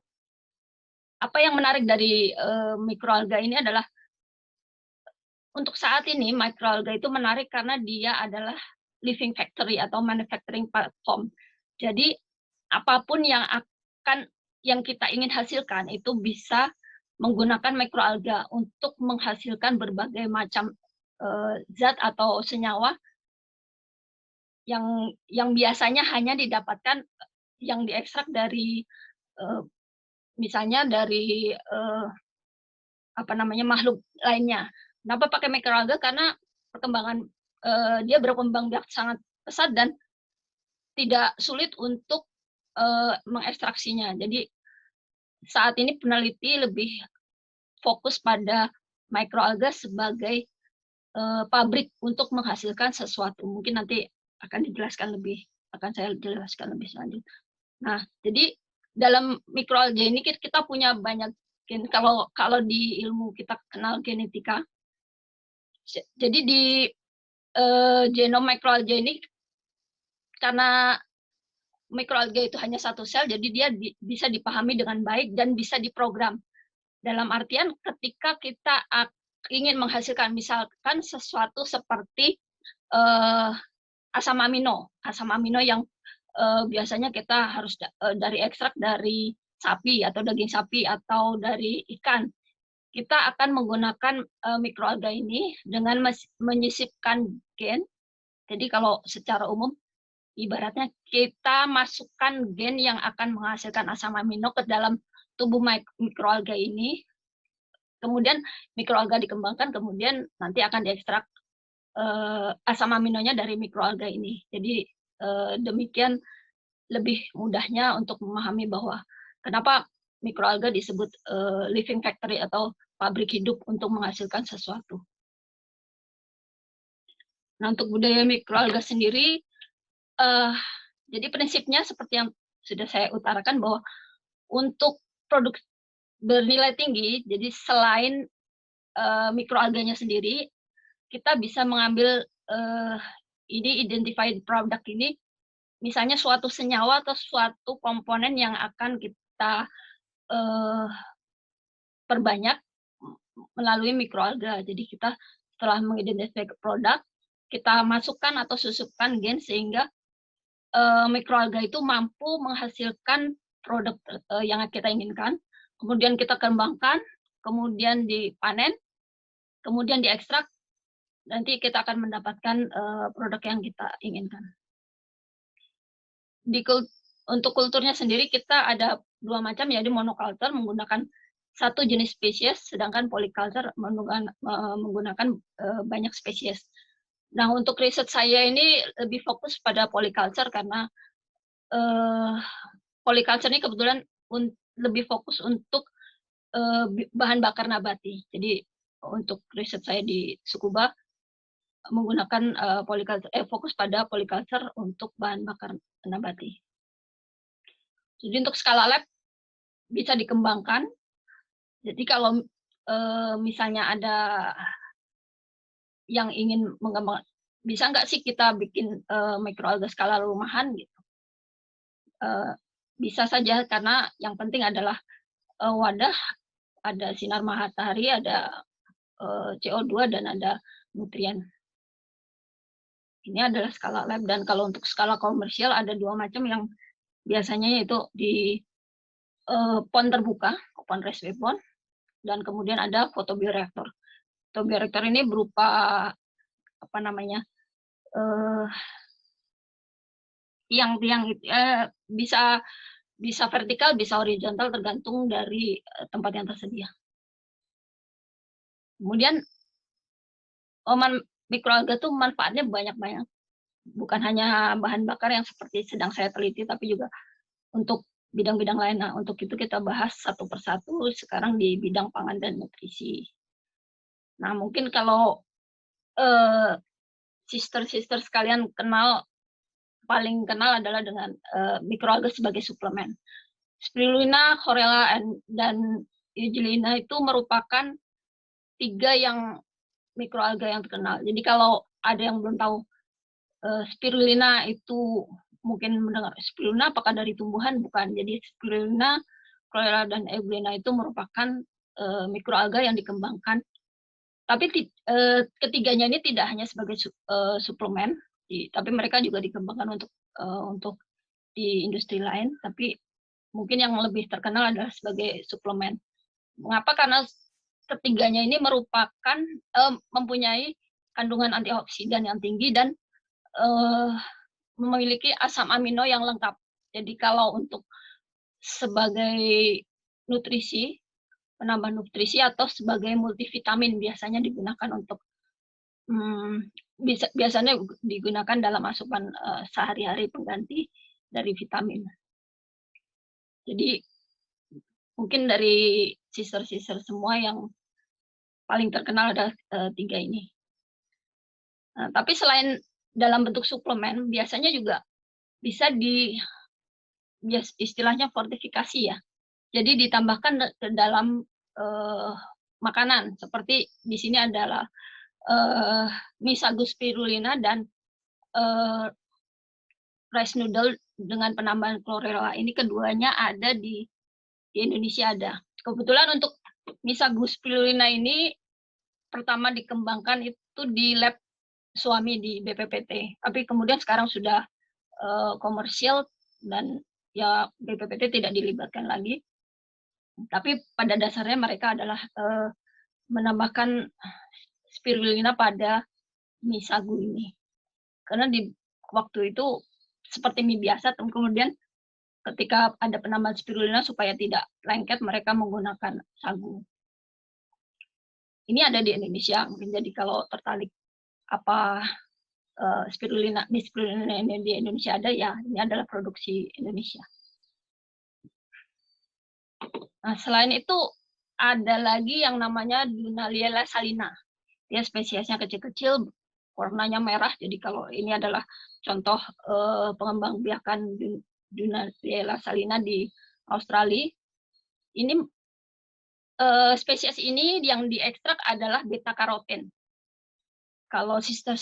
apa yang menarik dari mikroalga ini adalah untuk saat ini mikroalga itu menarik karena dia adalah living factory atau manufacturing platform. Jadi apapun yang kita ingin hasilkan itu bisa menggunakan mikroalga untuk menghasilkan berbagai macam zat atau senyawa yang biasanya hanya didapatkan yang diekstrak dari misalnya dari makhluk lainnya. Kenapa pakai mikroalga? Karena perkembangan dia berkembang biak sangat pesat dan tidak sulit untuk mengekstraksinya. Jadi saat ini peneliti lebih fokus pada mikroalga sebagai pabrik untuk menghasilkan sesuatu. Mungkin nanti akan saya jelaskan lebih selanjutnya. Nah, jadi dalam mikroalga ini kita punya banyak gen. Kalau di ilmu kita kenal genetika, Jadi di genom mikroalga ini, karena mikroalga itu hanya satu sel, jadi dia bisa dipahami dengan baik dan bisa diprogram. Dalam artian ketika kita ingin menghasilkan misalkan sesuatu seperti asam amino yang biasanya kita harus dari ekstrak dari sapi atau daging sapi atau dari ikan. Kita akan menggunakan mikroalga ini dengan menyisipkan gen. Jadi kalau secara umum, ibaratnya kita masukkan gen yang akan menghasilkan asam amino ke dalam tubuh mikroalga ini. Kemudian mikroalga dikembangkan, kemudian nanti akan diekstrak asam aminonya dari mikroalga ini. Jadi demikian lebih mudahnya untuk memahami bahwa kenapa mikroalga disebut living factory atau pabrik hidup untuk menghasilkan sesuatu. Nah, untuk budaya mikroalga sendiri, jadi prinsipnya seperti yang sudah saya utarakan bahwa untuk produk bernilai tinggi, jadi selain mikroalganya sendiri, kita bisa mengambil ini identified product ini, misalnya suatu senyawa atau suatu komponen yang akan kita perbanyak melalui mikroalga. Jadi kita setelah mengidentifikasi produk, kita masukkan atau susupkan gen sehingga mikroalga itu mampu menghasilkan produk yang kita inginkan. Kemudian kita kembangkan, kemudian dipanen, kemudian diekstrak, nanti kita akan mendapatkan produk yang kita inginkan. Untuk kulturnya sendiri kita ada dua macam, yaitu monoculture menggunakan satu jenis spesies, sedangkan polyculture menggunakan banyak spesies. Nah, untuk riset saya ini lebih fokus pada polyculture karena polyculture ini kebetulan lebih fokus untuk bahan bakar nabati. Jadi untuk riset saya di Tsukuba menggunakan fokus pada polyculture untuk bahan bakar nabati. Jadi untuk skala lab bisa dikembangkan. Jadi kalau misalnya ada yang ingin mengembangkan, bisa nggak sih kita bikin mikroalga skala rumahan gitu? Bisa saja, karena yang penting adalah wadah, ada sinar matahari, ada CO2 dan ada nutrien. Ini adalah skala lab, dan kalau untuk skala komersial ada dua macam yang biasanya yaitu di pond terbuka, open raised pond, dan kemudian ada fotobioreaktor. Fotobioreaktor ini berupa tiang-tiang bisa vertikal, bisa horizontal tergantung dari tempat yang tersedia. Kemudian mikroalga itu manfaatnya banyak-banyak. Bukan hanya bahan bakar yang seperti sedang saya teliti, tapi juga untuk bidang-bidang lain. Nah, untuk itu kita bahas satu persatu sekarang di bidang pangan dan nutrisi. Nah, mungkin kalau sister-sister sekalian paling kenal adalah dengan mikroalga sebagai suplemen. Spirulina, Chlorella, dan Euglena itu merupakan 3 yang mikroalga yang terkenal. Jadi kalau ada yang belum tahu spirulina itu, mungkin mendengar spirulina apakah dari tumbuhan? Bukan. Jadi spirulina, Chlorella, dan Euglena itu merupakan mikroalga yang dikembangkan. Tapi ketiganya ini tidak hanya sebagai suplemen, tapi mereka juga dikembangkan untuk di industri lain. Tapi mungkin yang lebih terkenal adalah sebagai suplemen. Mengapa? Karena ketiganya ini mempunyai kandungan antioksidan yang tinggi dan memiliki asam amino yang lengkap. Jadi kalau untuk sebagai nutrisi, penambah nutrisi atau sebagai multivitamin biasanya digunakan untuk biasanya digunakan dalam asupan sehari-hari pengganti dari vitamin. Jadi mungkin dari sister-sister semua yang paling terkenal adalah 3 ini. Nah, tapi selain dalam bentuk suplemen, biasanya juga bisa istilahnya fortifikasi ya. Jadi ditambahkan ke dalam makanan. Seperti di sini adalah Misago spirulina dan rice noodle dengan penambahan chlorella. Ini keduanya ada di Indonesia ada. Kebetulan untuk Misago spirulina ini pertama dikembangkan itu di lab suami di BPPT. Tapi kemudian sekarang sudah komersial dan ya BPPT tidak dilibatkan lagi. Tapi pada dasarnya mereka adalah menambahkan spirulina pada mie sagu ini. Karena di waktu itu seperti mie biasa, kemudian ketika ada penambahan spirulina supaya tidak lengket, mereka menggunakan sagu. Ini ada di Indonesia, mungkin jadi kalau tertarik apa spirulina ini di Indonesia ada, ya ini adalah produksi Indonesia. Nah, selain itu ada lagi yang namanya Dunaliella salina. Dia spesiesnya kecil-kecil, warnanya merah. Jadi kalau ini adalah contoh pengembangbiakan Dunaliella salina di Australia. Ini spesies ini yang diekstrak adalah beta karoten. Kalau sister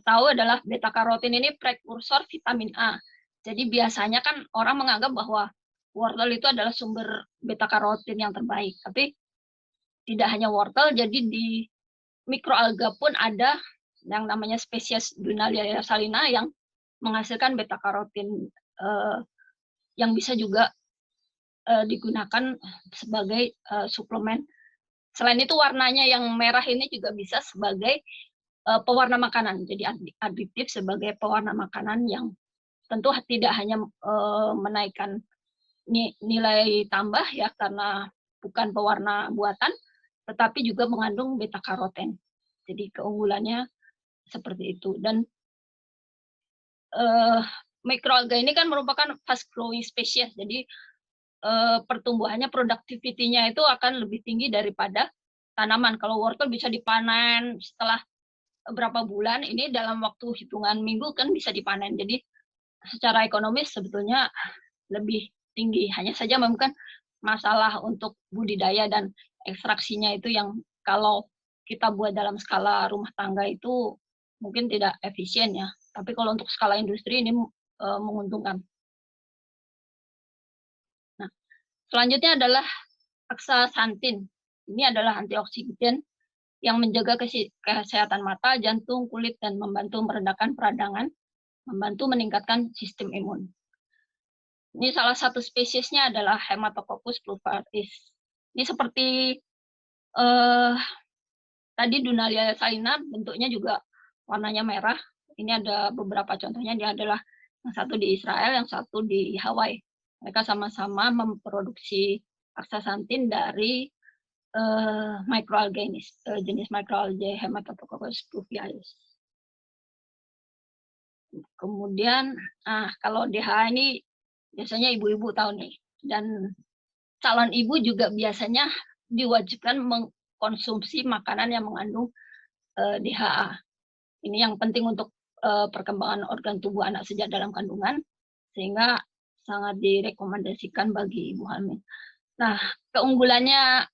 tahu adalah beta karoten ini prekursor vitamin A. Jadi biasanya kan orang menganggap bahwa wortel itu adalah sumber beta karoten yang terbaik. Tapi tidak hanya wortel, jadi di mikroalga pun ada yang namanya spesies Dunaliella salina yang menghasilkan beta karoten yang bisa juga digunakan sebagai suplemen. Selain itu warnanya yang merah ini juga bisa sebagai pewarna makanan, jadi aditif sebagai pewarna makanan yang tentu tidak hanya menaikkan nilai tambah ya karena bukan pewarna buatan, tetapi juga mengandung beta karoten. Jadi keunggulannya seperti itu. Dan mikroalga ini kan merupakan fast growing species, jadi pertumbuhannya, produktivitinya itu akan lebih tinggi daripada tanaman. Kalau wortel bisa dipanen setelah berapa bulan, ini dalam waktu hitungan minggu kan bisa dipanen. Jadi secara ekonomis sebetulnya lebih tinggi. Hanya saja mungkin masalah untuk budidaya dan ekstraksinya itu yang kalau kita buat dalam skala rumah tangga itu mungkin tidak efisien ya. Tapi kalau untuk skala industri ini menguntungkan. Nah, selanjutnya adalah aksasantin. Ini adalah antioksidan yang menjaga kesehatan mata, jantung, kulit, dan membantu meredakan peradangan, membantu meningkatkan sistem imun. Ini salah satu spesiesnya adalah Hematococcus pulvaris. Ini seperti tadi Dunaliella salina, bentuknya juga warnanya merah. Ini ada beberapa contohnya, dia adalah yang satu di Israel, yang satu di Hawaii. Mereka sama-sama memproduksi aksasantin dari mikroalga ini, jenis mikroalga Hematococcus pulvaris. Kemudian, kalau DHA ini biasanya ibu-ibu tahu nih, dan calon ibu juga biasanya diwajibkan mengkonsumsi makanan yang mengandung DHA. Ini yang penting untuk perkembangan organ tubuh anak sejak dalam kandungan, sehingga sangat direkomendasikan bagi ibu hamil. Nah, keunggulannya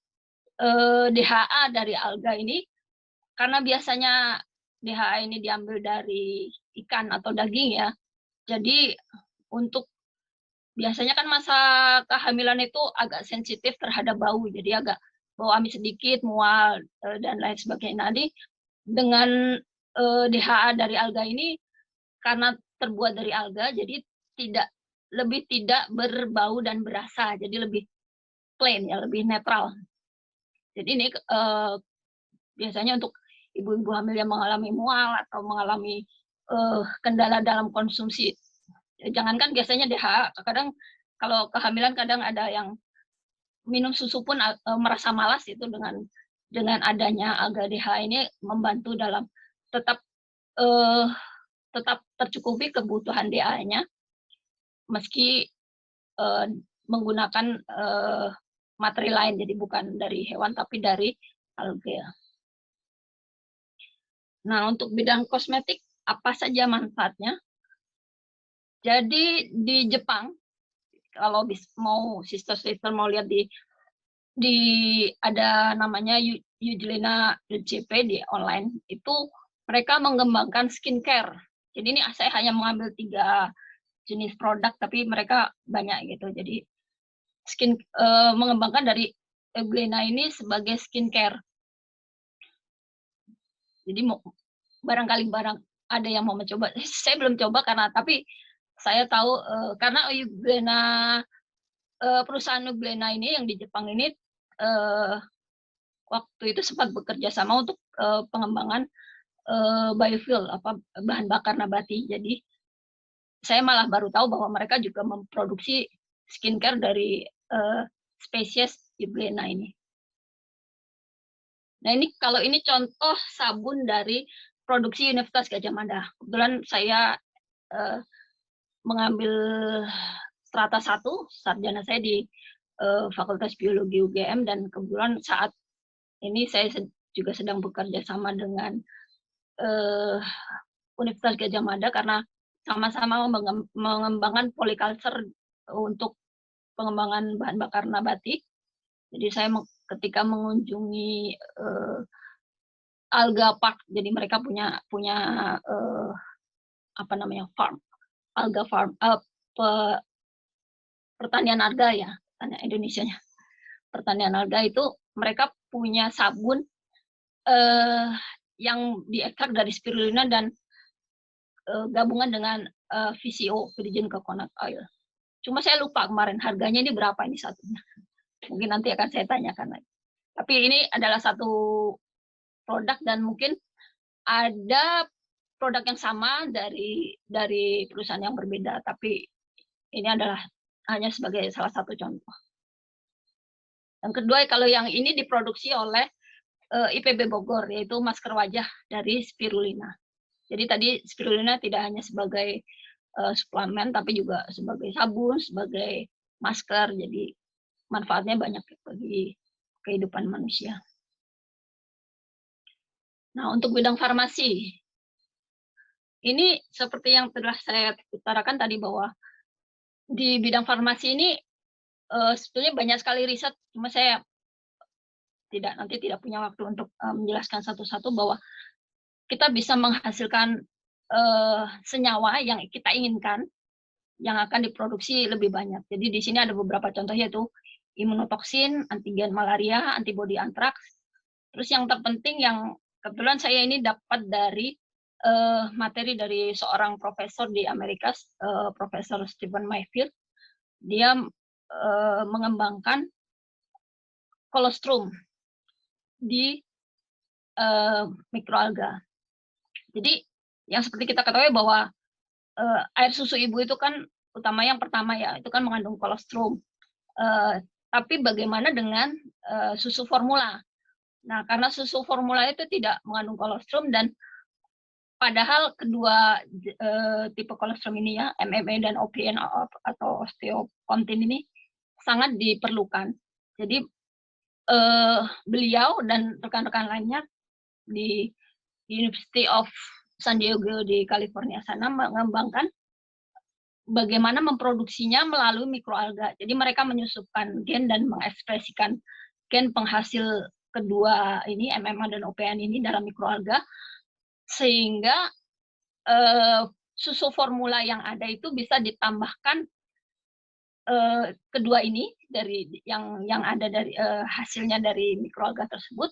DHA dari alga ini, karena biasanya DHA ini diambil dari ikan atau daging ya, jadi untuk biasanya kan masa kehamilan itu agak sensitif terhadap bau, jadi agak bau amis sedikit, mual, dan lain sebagainya. Jadi dengan DHA dari alga ini, karena terbuat dari alga, jadi lebih tidak berbau dan berasa, jadi lebih plain ya, lebih netral. Jadi ini biasanya untuk ibu-ibu hamil yang mengalami mual atau mengalami kendala dalam konsumsi. Jangankan biasanya DHA, kadang kalau kehamilan kadang ada yang minum susu pun merasa malas, itu dengan adanya alga DHA ini membantu dalam tetap tercukupi kebutuhan DHA-nya meski menggunakan materi lain, jadi bukan dari hewan tapi dari alga. Nah, untuk bidang kosmetik apa saja manfaatnya? Jadi di Jepang, kalau mau sister mau lihat di ada namanya Euglena.jp di online itu mereka mengembangkan skincare. Jadi ini saya hanya mengambil 3 jenis produk tapi mereka banyak gitu. Jadi mengembangkan dari Euglena ini sebagai skincare. Jadi barangkali ada yang mau mencoba. Saya belum coba tapi saya tahu karena Euglena perusahaan Euglena ini yang di Jepang ini waktu itu sempat bekerja sama untuk pengembangan biofuel bahan bakar nabati. Jadi saya malah baru tahu bahwa mereka juga memproduksi skincare dari spesies Euglena ini. Nah kalau ini contoh sabun dari produksi Universitas Gadjah Mada. Kebetulan saya mengambil strata 1, sarjana saya di Fakultas Biologi UGM, dan kebetulan saat ini saya juga sedang bekerja sama dengan Universitas Gadjah Mada karena sama-sama mengembangkan polyculture untuk pengembangan bahan bakar nabati. Jadi saya ketika mengunjungi alga park, jadi mereka punya farm, alga farm, pertanian alga ya, Indonesianya. Pertanian alga itu mereka punya sabun yang diekstrak dari spirulina dan gabungan dengan VCO, virgin coconut oil. Cuma saya lupa kemarin harganya ini berapa ini satunya. Mungkin nanti akan saya tanyakan lagi. Tapi ini adalah satu produk dan mungkin ada produk yang sama dari perusahaan yang berbeda, tapi ini adalah hanya sebagai salah satu contoh. Yang kedua, kalau yang ini diproduksi oleh IPB Bogor, yaitu masker wajah dari spirulina. Jadi tadi spirulina tidak hanya sebagai suplemen, tapi juga sebagai sabun, sebagai masker. Jadi manfaatnya banyak bagi kehidupan manusia. Nah, untuk bidang farmasi, ini seperti yang telah saya utarakan tadi bahwa di bidang farmasi ini sebetulnya banyak sekali riset, cuma saya nanti tidak punya waktu untuk menjelaskan satu-satu bahwa kita bisa menghasilkan senyawa yang kita inginkan yang akan diproduksi lebih banyak. Jadi di sini ada beberapa contoh, yaitu imunotoksin, antigen malaria, antibodi antraks. Terus yang terpenting yang kebetulan saya ini dapat dari materi dari seorang profesor di Amerika, Profesor Stephen Mayfield. Dia mengembangkan kolostrum di mikroalga. Jadi yang seperti kita ketahui bahwa air susu ibu itu kan yang pertama ya, itu kan mengandung kolostrum. Tapi bagaimana dengan susu formula? Nah, karena susu formula itu tidak mengandung kolostrum, dan padahal kedua tipe kolostrum ini ya, MMA dan OPN atau osteokontin ini sangat diperlukan. Jadi beliau dan rekan-rekan lainnya di University of San Diego di California sana mengembangkan bagaimana memproduksinya melalui mikroalga. Jadi mereka menyusupkan gen dan mengekspresikan gen penghasil kedua ini, MMA dan OPN ini dalam mikroalga, sehingga susu formula yang ada itu bisa ditambahkan kedua ini dari yang ada dari hasilnya dari mikroalga tersebut,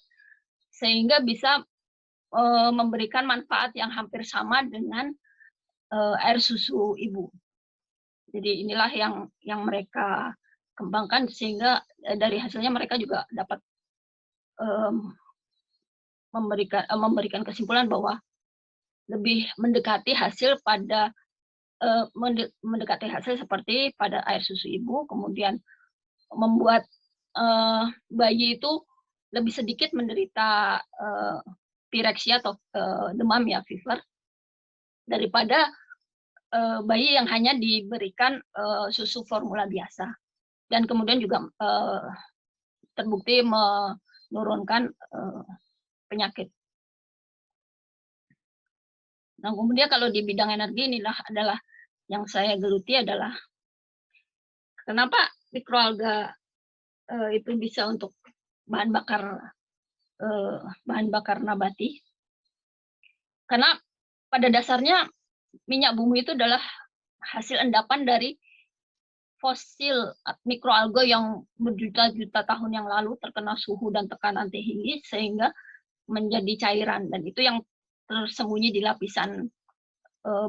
sehingga bisa memberikan manfaat yang hampir sama dengan air susu ibu. Jadi inilah yang mereka kembangkan, sehingga dari hasilnya mereka juga dapat memberikan kesimpulan bahwa lebih mendekati hasil seperti pada air susu ibu, kemudian membuat bayi itu lebih sedikit menderita pireksia atau demam ya, fever, daripada bayi yang hanya diberikan susu formula biasa. Dan kemudian juga terbukti menurunkan penyakit. Nah, kemudian kalau di bidang energi inilah adalah yang saya geluti adalah kenapa mikroalga itu bisa untuk bahan bakar nabati. Karena pada dasarnya minyak bumi itu adalah hasil endapan dari fosil mikroalga yang berjuta-juta tahun yang lalu terkena suhu dan tekanan tinggi sehingga menjadi cairan, dan itu yang tersembunyi di lapisan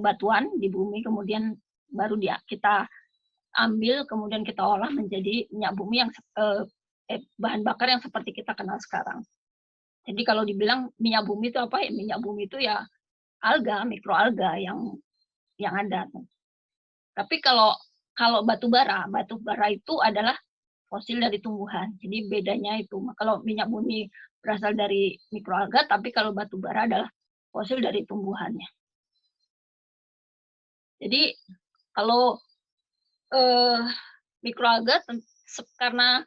batuan di bumi, kemudian baru kita ambil, kemudian kita olah menjadi minyak bumi yang bahan bakar yang seperti kita kenal sekarang. Jadi kalau dibilang minyak bumi itu apa ya? Minyak bumi itu ya alga, mikroalga yang ada. Tapi kalau batu bara itu adalah fosil dari tumbuhan. Jadi bedanya itu. Kalau minyak bumi berasal dari mikroalga, tapi kalau batu bara adalah fosil dari tumbuhannya. Jadi kalau mikroalga karena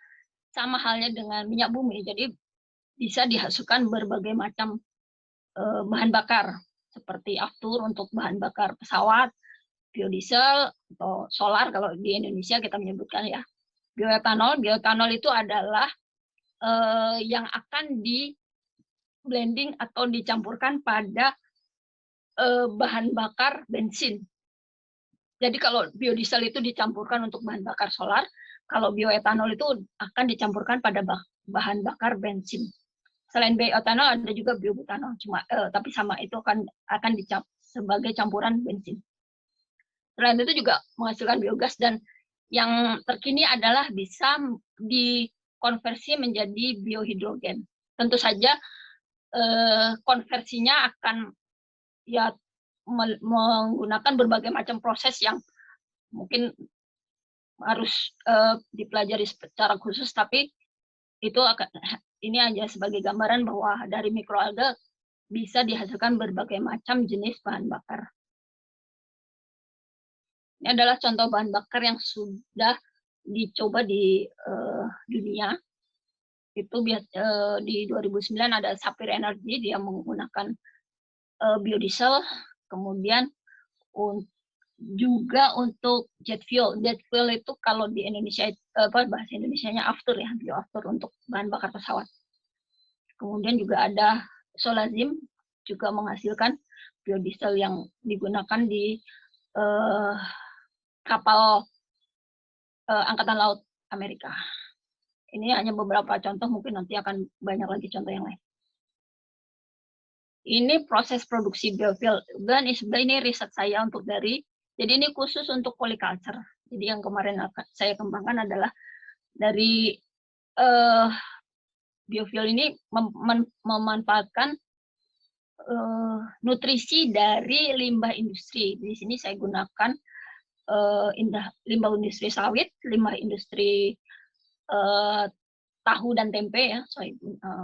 sama halnya dengan minyak bumi, jadi bisa dihasilkan berbagai macam bahan bakar seperti aftur untuk bahan bakar pesawat, biodiesel atau solar kalau di Indonesia kita menyebutkan ya. Bioetanol itu adalah yang akan di blending atau dicampurkan pada bahan bakar bensin. Jadi kalau biodiesel itu dicampurkan untuk bahan bakar solar, kalau bioetanol itu akan dicampurkan pada bahan bakar bensin. Selain bioetanol ada juga biobutanol, tapi sama itu akan sebagai campuran bensin. Selain itu juga menghasilkan biogas, dan yang terkini adalah bisa dikonversi menjadi biohidrogen. Tentu saja konversinya akan ya menggunakan berbagai macam proses yang mungkin harus dipelajari secara khusus, tapi itu ini aja sebagai gambaran bahwa dari mikroalga bisa dihasilkan berbagai macam jenis bahan bakar. Ini adalah contoh bahan bakar yang sudah dicoba di dunia. Itu di 2009 ada Sapphire Energy, dia menggunakan biodiesel, kemudian juga untuk jet fuel. Jet fuel itu kalau di Indonesia bahasa Indonesianya aftur ya, bioaftur untuk bahan bakar pesawat. Kemudian juga ada Solazim, juga menghasilkan biodiesel yang digunakan di kapal Angkatan Laut Amerika. Ini hanya beberapa contoh, mungkin nanti akan banyak lagi contoh yang lain. Ini proses produksi biofuel, dan ini riset saya jadi ini khusus untuk polyculture. Jadi yang kemarin saya kembangkan adalah dari biofuel ini memanfaatkan nutrisi dari limbah industri. Di sini saya gunakan limbah industri sawit, limbah industri tahu dan tempe ya,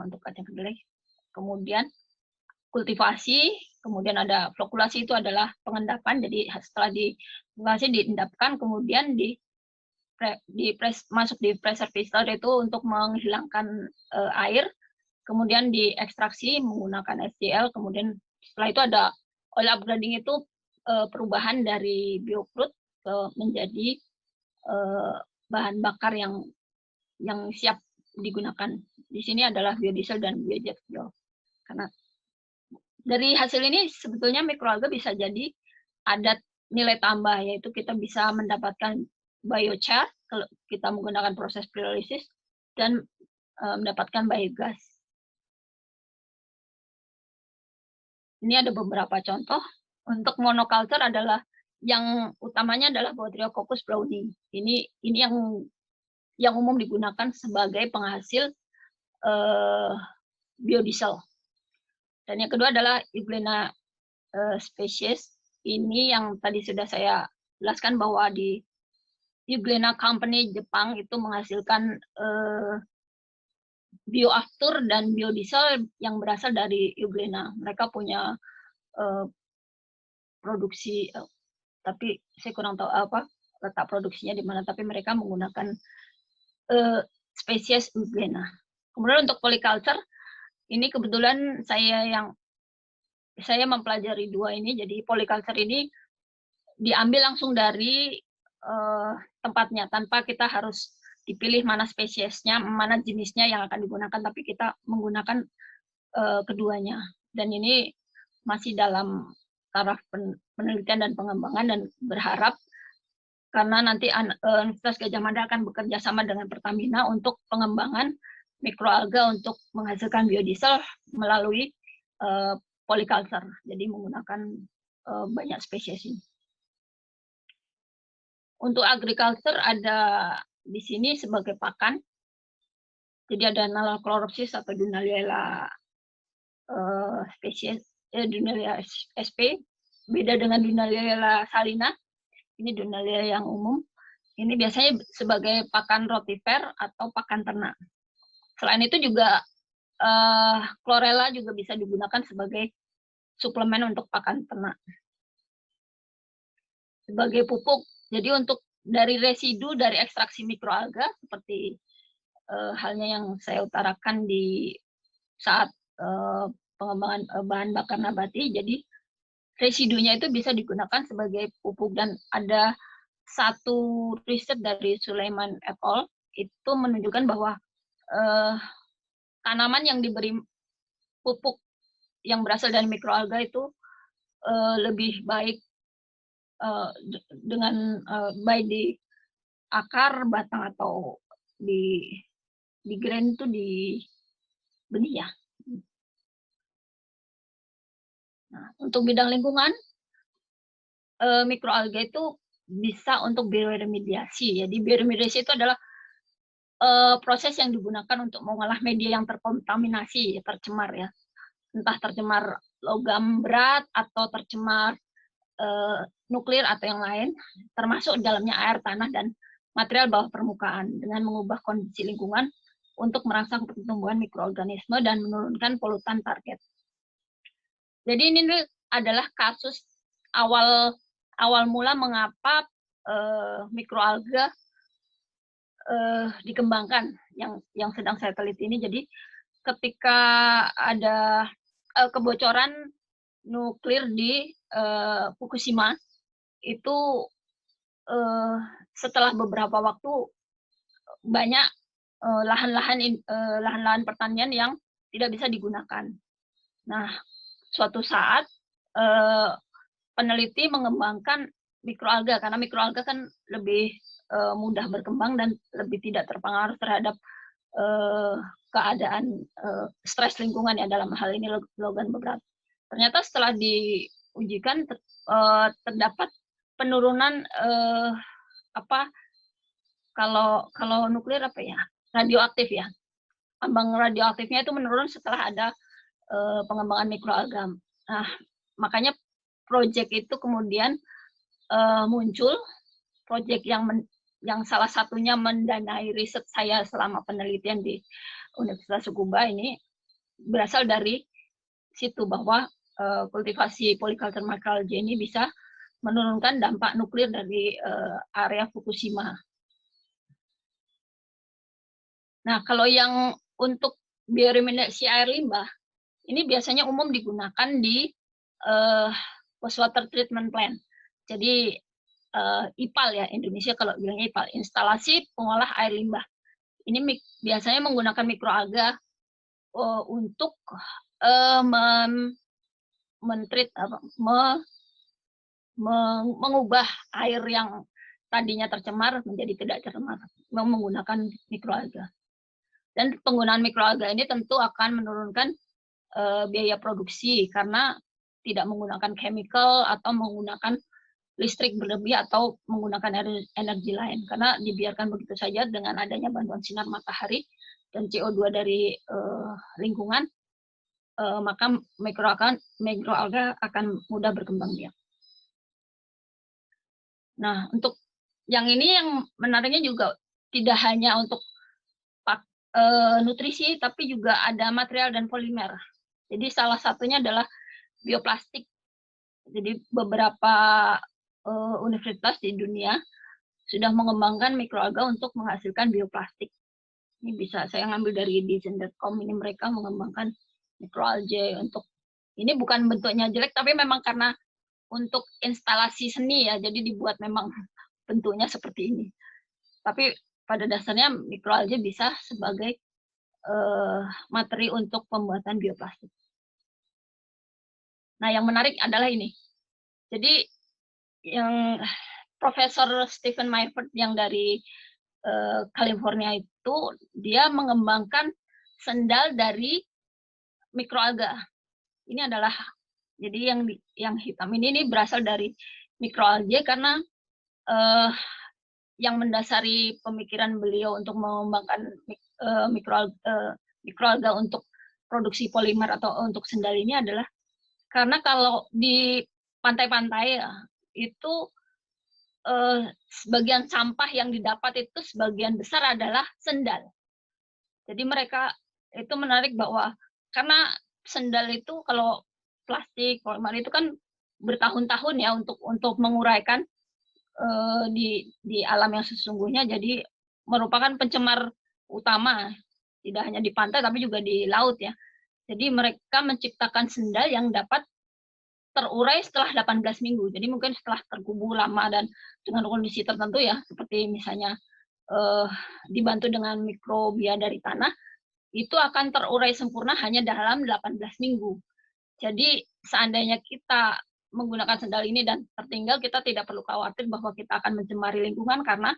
untuk kacang kedelai. Kemudian kultivasi, kemudian ada flokulasi, itu adalah pengendapan. Jadi setelah dikultivasi diendapkan, kemudian masuk di preservator itu untuk menghilangkan air, kemudian diekstraksi menggunakan SCL, kemudian setelah itu ada oil upgrading, itu perubahan dari biocrude menjadi bahan bakar yang siap digunakan. Di sini adalah biodiesel dan biojet fuel. Karena dari hasil ini sebetulnya mikroalga bisa jadi ada nilai tambah, yaitu kita bisa mendapatkan biochar kalau kita menggunakan proses pyrolysis, dan mendapatkan biogas. Ini ada beberapa contoh. Untuk monoculture adalah yang utamanya adalah Botryococcus browning. Ini yang umum digunakan sebagai penghasil biodiesel. Dan yang kedua adalah Euglena species. Ini yang tadi sudah saya jelaskan bahwa di Euglena Company Jepang itu menghasilkan bioaftur dan biodiesel yang berasal dari Euglena. Mereka punya produksi, tapi saya kurang tahu apa letak produksinya di mana, tapi mereka menggunakan spesies Euglena. Kemudian untuk polyculture, ini kebetulan saya mempelajari dua ini. Jadi polyculture ini diambil langsung dari tempatnya tanpa kita harus dipilih mana spesiesnya, mana jenisnya yang akan digunakan, tapi kita menggunakan keduanya. Dan ini masih dalam taraf penelitian dan pengembangan, dan berharap karena nanti Universitas Gadjah Mada akan bekerja sama dengan Pertamina untuk pengembangan mikroalga untuk menghasilkan biodiesel melalui polyculture, jadi menggunakan banyak spesies ini. Untuk agriculture ada di sini sebagai pakan, jadi ada Nalachloropsis atau Dunaliella spesies, Dunaliella sp, beda dengan Dunaliella salina. Ini Dunaliella yang umum. Ini biasanya sebagai pakan rotifer atau pakan ternak. Selain itu juga Chlorella juga bisa digunakan sebagai suplemen untuk pakan ternak. Sebagai pupuk, jadi untuk dari residu dari ekstraksi mikroalga seperti halnya yang saya utarakan di saat pengembangan bahan bakar nabati, jadi residunya itu bisa digunakan sebagai pupuk. Dan ada satu riset dari Sulaiman et al. Itu menunjukkan bahwa tanaman yang diberi pupuk yang berasal dari mikroalga itu lebih baik dengan baik di akar, batang, atau di grain itu di benih ya. Nah, untuk bidang lingkungan, mikroalga itu bisa untuk bioremediasi. Jadi bioremediasi itu adalah proses yang digunakan untuk mengolah media yang terkontaminasi, tercemar ya. Entah tercemar logam berat atau tercemar nuklir atau yang lain, termasuk dalamnya air, tanah, dan material bawah permukaan, dengan mengubah kondisi lingkungan untuk merangsang pertumbuhan mikroorganisme dan menurunkan polutan target. Jadi ini adalah kasus awal mula mengapa mikroalga dikembangkan yang sedang saya teliti ini. Jadi ketika ada kebocoran nuklir di Fukushima, itu setelah beberapa waktu banyak lahan-lahan pertanian yang tidak bisa digunakan. Nah, suatu saat peneliti mengembangkan mikroalga, karena mikroalga kan lebih mudah berkembang dan lebih tidak terpengaruh terhadap keadaan stres lingkungan ya, dalam hal ini logam berat. Ternyata setelah diujikan terdapat penurunan kalau nuklir radioaktif ya, ambang radioaktifnya itu menurun setelah ada pengembangan mikroalga. Nah, makanya proyek itu kemudian muncul, proyek yang salah satunya mendanai riset saya selama penelitian di Universitas Tsukuba ini berasal dari situ, bahwa kultivasi polyculture macroalgae ini bisa menurunkan dampak nuklir dari area Fukushima. Nah, kalau yang untuk bioremediasi air limbah, ini biasanya umum digunakan di wastewater treatment plant. Jadi IPAL ya, Indonesia kalau bilangnya IPAL, instalasi pengolah air limbah. Ini biasanya menggunakan mikroalga untuk mengubah air yang tadinya tercemar menjadi tidak tercemar menggunakan mikroalga. Dan penggunaan mikroalga ini tentu akan menurunkan biaya produksi karena tidak menggunakan chemical atau menggunakan listrik berlebih atau menggunakan energi lain, karena dibiarkan begitu saja dengan adanya bantuan sinar matahari dan CO2 dari lingkungan, maka mikroalga akan mudah berkembang biak. Nah, untuk yang ini yang menariknya juga tidak hanya untuk nutrisi, tapi juga ada material dan polimer. Jadi salah satunya adalah bioplastik. Jadi beberapa universitas di dunia sudah mengembangkan mikroalga untuk menghasilkan bioplastik. Ini bisa saya ngambil dari design.com, ini mereka mengembangkan mikroalgae untuk, ini bukan bentuknya jelek, tapi memang karena untuk instalasi seni ya, jadi dibuat memang bentuknya seperti ini. Tapi pada dasarnya mikroalga bisa sebagai materi untuk pembuatan bioplastik. Nah, yang menarik adalah ini. Jadi yang Profesor Stephen Myford yang dari California itu, dia mengembangkan sendal dari mikroalga. Ini adalah, jadi yang hitam ini berasal dari mikroalga karena yang mendasari pemikiran beliau untuk mengembangkan mikroalga untuk produksi polimer atau untuk sendal ini adalah karena kalau di pantai-pantai itu sebagian sampah yang didapat itu sebagian besar adalah sendal. Jadi mereka itu menarik bahwa karena sendal itu kalau plastik, polimer itu kan bertahun-tahun ya untuk menguraikan di alam yang sesungguhnya, jadi merupakan pencemar utama tidak hanya di pantai tapi juga di laut ya. Jadi mereka menciptakan sendal yang dapat terurai setelah 18 minggu. Jadi mungkin setelah terkubur lama dan dengan kondisi tertentu ya, seperti misalnya dibantu dengan mikrobia dari tanah, itu akan terurai sempurna hanya dalam 18 minggu. Jadi seandainya kita menggunakan sendal ini dan tertinggal, kita tidak perlu khawatir bahwa kita akan mencemari lingkungan karena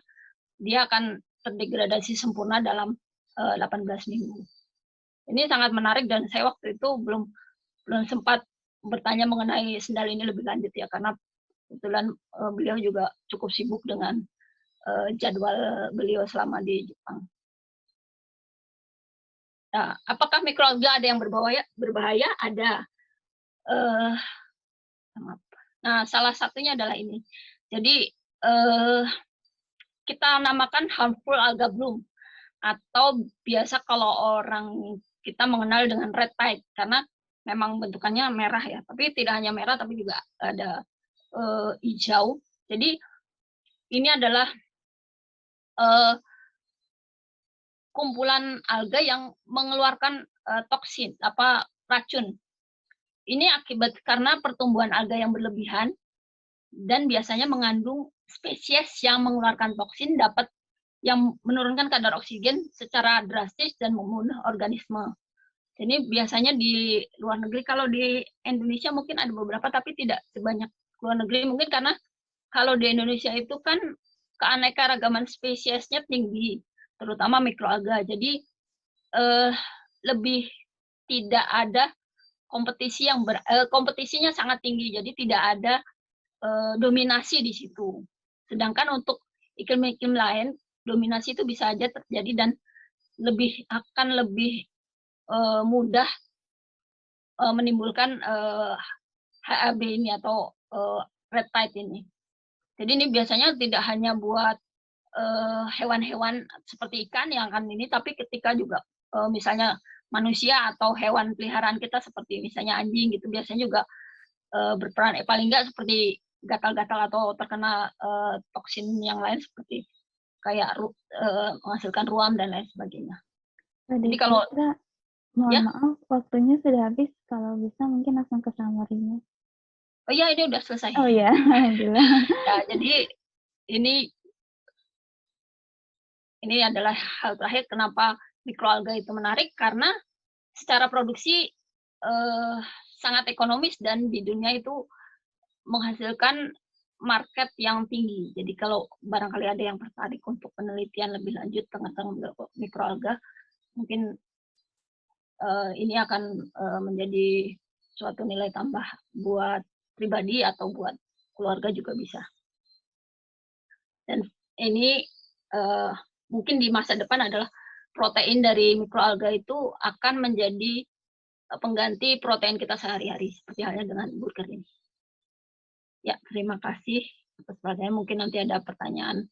dia akan terdegradasi sempurna dalam 18 minggu. Ini sangat menarik dan saya waktu itu belum sempat bertanya mengenai sendal ini lebih lanjut ya, karena kebetulan beliau juga cukup sibuk dengan jadwal beliau selama di Jepang. Nah, apakah mikroalga ada yang berbahaya? Ada. Nah, salah satunya adalah ini. Jadi kita namakan harmful alga bloom, atau biasa kalau orang kita mengenal dengan red tide karena memang bentukannya merah ya. Tapi tidak hanya merah tapi juga ada hijau. Jadi ini adalah kumpulan alga yang mengeluarkan toksin, racun. Ini akibat karena pertumbuhan alga yang berlebihan dan biasanya mengandung spesies yang mengeluarkan toksin yang menurunkan kadar oksigen secara drastis dan membunuh organisme. Jadi biasanya di luar negeri, kalau di Indonesia mungkin ada beberapa tapi tidak sebanyak luar negeri, mungkin karena kalau di Indonesia itu kan keanekaragaman spesiesnya tinggi, terutama mikroalga. Jadi lebih tidak ada kompetisinya sangat tinggi, jadi tidak ada dominasi di situ. Sedangkan untuk iklim-iklim lain, dominasi itu bisa aja terjadi dan akan lebih mudah menimbulkan HAB ini atau red tide ini. Jadi ini biasanya tidak hanya buat hewan-hewan seperti ikan yang akan ini, tapi ketika juga misalnya manusia atau hewan peliharaan kita seperti misalnya anjing gitu, biasanya juga berperan paling enggak seperti gatal-gatal atau terkena toksin yang lain seperti kayak menghasilkan ruam dan lain sebagainya. Jadi kalau mohon maaf waktunya sudah habis, kalau bisa mungkin langsung ke summary-nya. Oh iya, ini udah selesai. Oh ya, alhamdulillah. Ya, jadi ini adalah hal terakhir kenapa mikroalga itu menarik, karena secara produksi sangat ekonomis dan di dunia itu menghasilkan market yang tinggi. Jadi kalau barangkali ada yang tertarik untuk penelitian lebih lanjut tentang mikroalga, mungkin ini akan menjadi suatu nilai tambah buat pribadi atau buat keluarga juga bisa. Dan ini mungkin di masa depan adalah protein dari mikroalga itu akan menjadi pengganti protein kita sehari-hari, seperti halnya dengan burger ini. Ya, terima kasih atas perhatiannya. Mungkin nanti ada pertanyaan.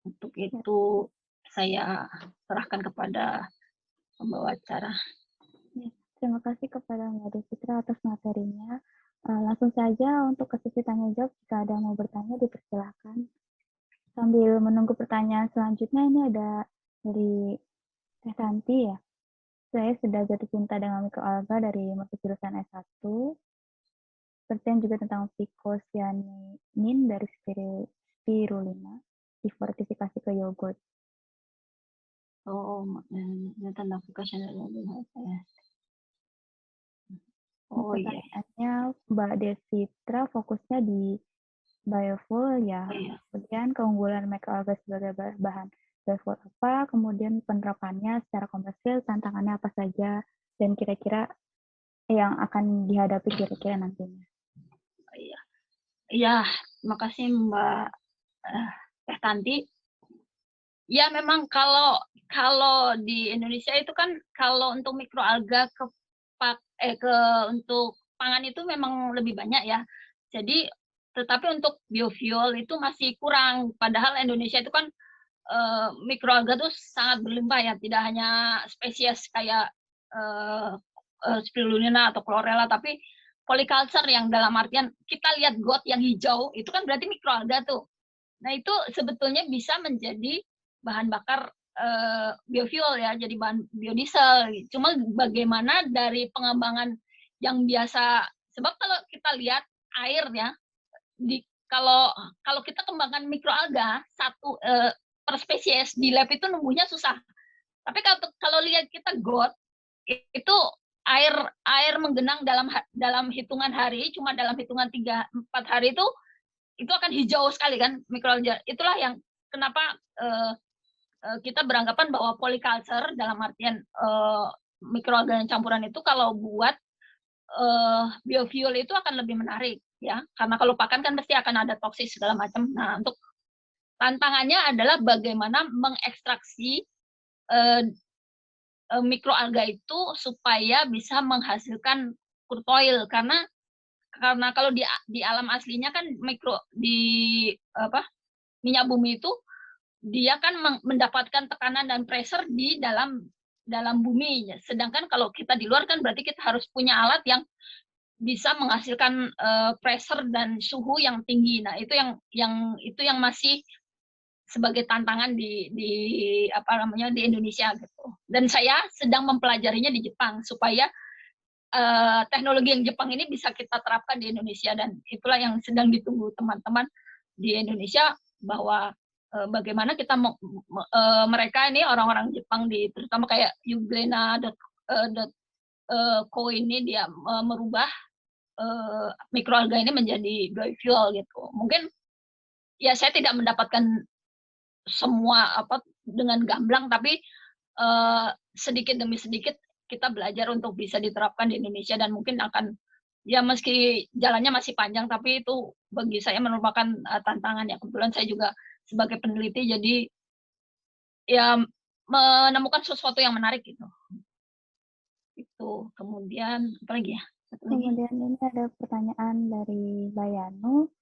Untuk itu saya serahkan kepada pembawa acara. Terima kasih kepada Mbak Devitra atas materinya. Langsung saja untuk ke sesi tanya jawab, jika ada yang mau bertanya dipersilakan. Sambil menunggu pertanyaan selanjutnya, ini ada dari Teh Santi ya. Saya sudah jatuh cinta dengan mikroalga dari masa jurusan S1. Pertanyaan juga tentang phycocyanin dari spirulina. difortifikasi ke yogurt. Oh, tanda aplikasi. Oh iya. Pertanyaannya Mbak Desitra fokusnya di biofuel ya. Oh, iya. Kemudian keunggulan mikroalga sebagai bahan biofuel apa, kemudian penerapannya secara komersil, tantangannya apa saja, dan kira-kira yang akan dihadapi kira-kira nantinya. Iya. Iya, makasih Mbak Teh Tanti. Ya memang kalau di Indonesia itu kan kalau untuk mikroalga untuk pangan itu memang lebih banyak ya. Jadi tetapi untuk biofuel itu masih kurang. Padahal Indonesia itu kan mikroalga itu sangat berlimpah ya. Tidak hanya spesies kayak spirulina atau chlorella, tapi polyculture yang dalam artian kita lihat got yang hijau itu kan berarti mikroalga tuh. Nah itu sebetulnya bisa menjadi bahan bakar biofuel ya, jadi bahan biodiesel. Cuma bagaimana dari pengembangan yang biasa, sebab kalau kita lihat air ya, kalau kita kembangkan mikroalga satu per spesies di lab itu numbuhnya susah. Tapi kalau lihat kita got itu air menggenang dalam hitungan hari, cuma dalam hitungan 3-4 hari itu akan hijau sekali kan mikroalga. Itulah yang kenapa kita beranggapan bahwa polyculture dalam artian mikroalga yang campuran itu kalau buat biofuel itu akan lebih menarik ya, karena kalau pakan kan pasti akan ada toksis segala macam. Nah untuk tantangannya adalah bagaimana mengekstraksi mikroalga itu supaya bisa menghasilkan crude oil, karena kalau di alam aslinya kan minyak bumi itu dia kan mendapatkan tekanan dan pressure di dalam bumi. Sedangkan kalau kita di luar kan berarti kita harus punya alat yang bisa menghasilkan pressure dan suhu yang tinggi. Nah, itu yang masih sebagai tantangan di Indonesia gitu. Dan saya sedang mempelajarinya di Jepang supaya teknologi yang Jepang ini bisa kita terapkan di Indonesia, dan itulah yang sedang ditunggu teman-teman di Indonesia, bahwa bagaimana kita mereka ini orang-orang Jepang terutama kayak Yuglena.co ini dia merubah mikroalga ini menjadi biofuel gitu. Mungkin ya saya tidak mendapatkan semua dengan gamblang, tapi sedikit demi sedikit kita belajar untuk bisa diterapkan di Indonesia, dan mungkin akan ya meski jalannya masih panjang, tapi itu bagi saya merupakan tantangan ya. Kebetulan saya juga sebagai peneliti, jadi ya menemukan sesuatu yang menarik gitu. Itu kemudian apa lagi ya? Kemudian ini ada pertanyaan dari Bayanu.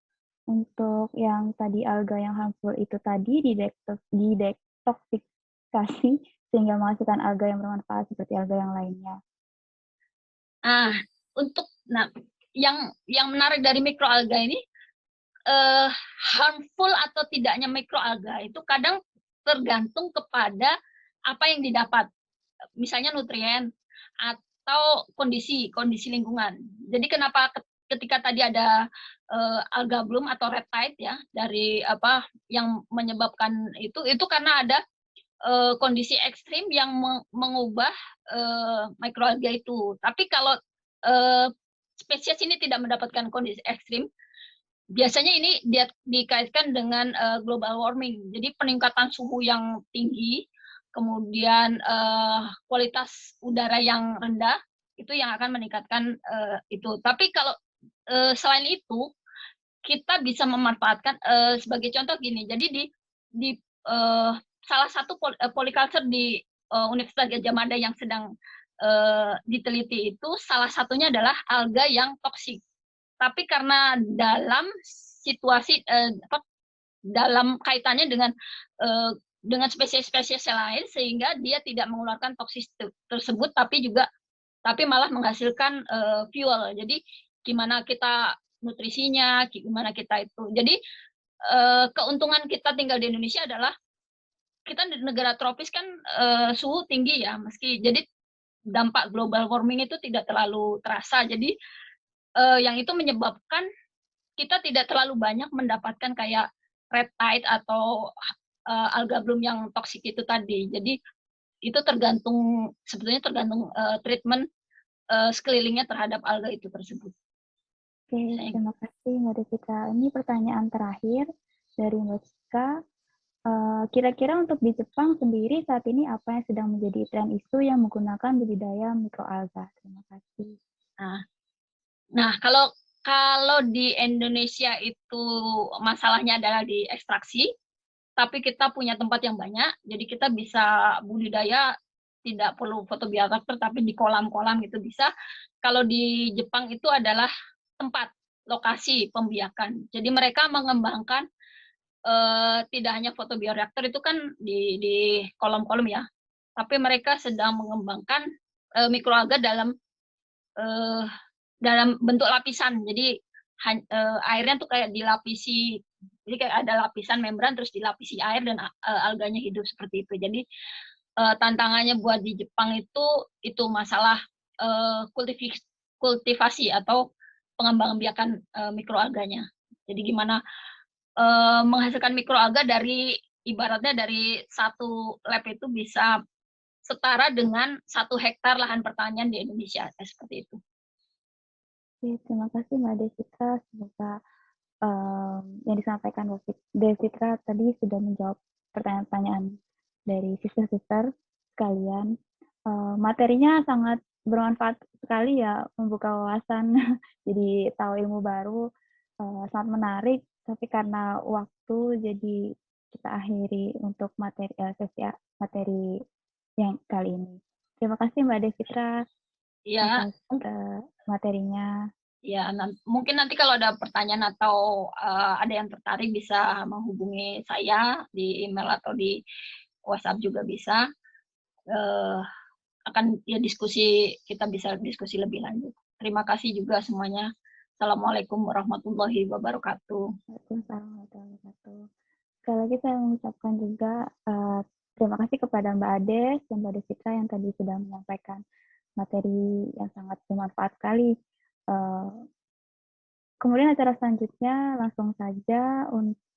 Untuk yang tadi alga yang harmful itu tadi didetoksifikasi sehingga menghasilkan alga yang bermanfaat seperti alga yang lainnya. Yang menarik dari mikroalga ini, harmful atau tidaknya mikroalga itu kadang tergantung kepada apa yang didapat, misalnya nutrien atau kondisi lingkungan. Jadi kenapa ketika tadi ada alga bloom atau red tide ya, dari yang menyebabkan itu karena ada kondisi ekstrim yang mengubah mikroalga itu. Tapi kalau spesies ini tidak mendapatkan kondisi ekstrim, biasanya ini dikaitkan dengan global warming. Jadi peningkatan suhu yang tinggi, kemudian kualitas udara yang rendah, itu yang akan meningkatkan itu. Tapi kalau selain itu, kita bisa memanfaatkan sebagai contoh gini. Jadi di salah satu polyculture di Universitas Gadjah Mada yang sedang diteliti itu, salah satunya adalah alga yang toksik. Tapi karena dalam situasi dalam kaitannya dengan spesies-spesies lain, sehingga dia tidak mengeluarkan toksis tersebut, tapi malah menghasilkan fuel. Jadi gimana kita nutrisinya, gimana kita itu. Jadi keuntungan kita tinggal di Indonesia adalah kita di negara tropis kan suhu tinggi ya, jadi dampak global warming itu tidak terlalu terasa. Jadi yang itu menyebabkan kita tidak terlalu banyak mendapatkan kayak red tide atau alga bloom yang toksik itu tadi. Jadi itu sebetulnya tergantung treatment sekelilingnya terhadap alga itu tersebut. Oke, terima kasih Mbak Desika. Ini pertanyaan terakhir dari Mbak Desika. Kira-kira untuk di Jepang sendiri saat ini apa yang sedang menjadi tren isu yang menggunakan budidaya mikroalga? Terima kasih. Nah, kalau di Indonesia itu masalahnya adalah di ekstraksi, tapi kita punya tempat yang banyak, jadi kita bisa budidaya tidak perlu fotobioreaktor, tapi di kolam-kolam gitu bisa. Kalau di Jepang itu adalah tempat lokasi pembiakan. Jadi mereka mengembangkan tidak hanya fotobioreaktor itu kan di kolam-kolam ya, tapi mereka sedang mengembangkan mikroalga dalam bentuk lapisan. Jadi airnya tuh kayak dilapisi, jadi kayak ada lapisan membran terus dilapisi air dan alganya hidup seperti itu. Jadi tantangannya buat di Jepang itu masalah kultivasi atau pengembangan biakan mikroalganya. Jadi gimana menghasilkan mikroalga ibaratnya dari satu lab itu bisa setara dengan 1 hektar lahan pertanian di Indonesia, seperti itu. Oke, terima kasih Mbak Desika. Semoga yang disampaikan Mbak Desika tadi sudah menjawab pertanyaan-pertanyaan dari sister-sister sekalian. Materinya sangat bermanfaat sekali ya, membuka wawasan, jadi tahu ilmu baru, sangat menarik. Tapi karena waktu, jadi kita akhiri untuk sesi materi yang kali ini. Terima kasih Mbak Desika atas materinya. Ya, mungkin nanti kalau ada pertanyaan atau ada yang tertarik bisa menghubungi saya di email atau di WhatsApp juga bisa. Akan ya kita bisa diskusi lebih lanjut. Terima kasih juga semuanya. Assalamualaikum warahmatullahi wabarakatuh. Waalaikumsalam warahmatullahi wabarakatuh. Sekali lagi saya mengucapkan juga terima kasih kepada Mbak Ades dan Mbak Desika yang tadi sudah menyampaikan materi yang sangat bermanfaat sekali. Kemudian acara selanjutnya langsung saja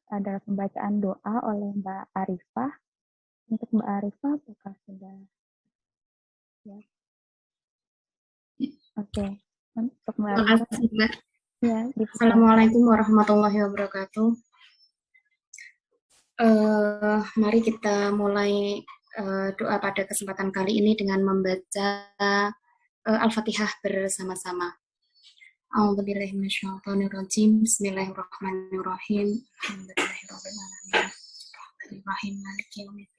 adalah pembacaan doa oleh Mbak Arifah. Untuk Mbak Arifah, apakah sudah? Ya. Oke. Untuk Mbak Arifah. Terima kasih, Mbak. Ya, Assalamualaikum warahmatullahi wabarakatuh. Mari kita mulai doa pada kesempatan kali ini dengan membaca Al-Fatihah bersama-sama. A'udzubillahi minasyaitonirrajim. Bismillahirrahmanirrahim. Alhamdulillahirabbil alamin. Arrahmanirrahim. Maliki yaumiddin.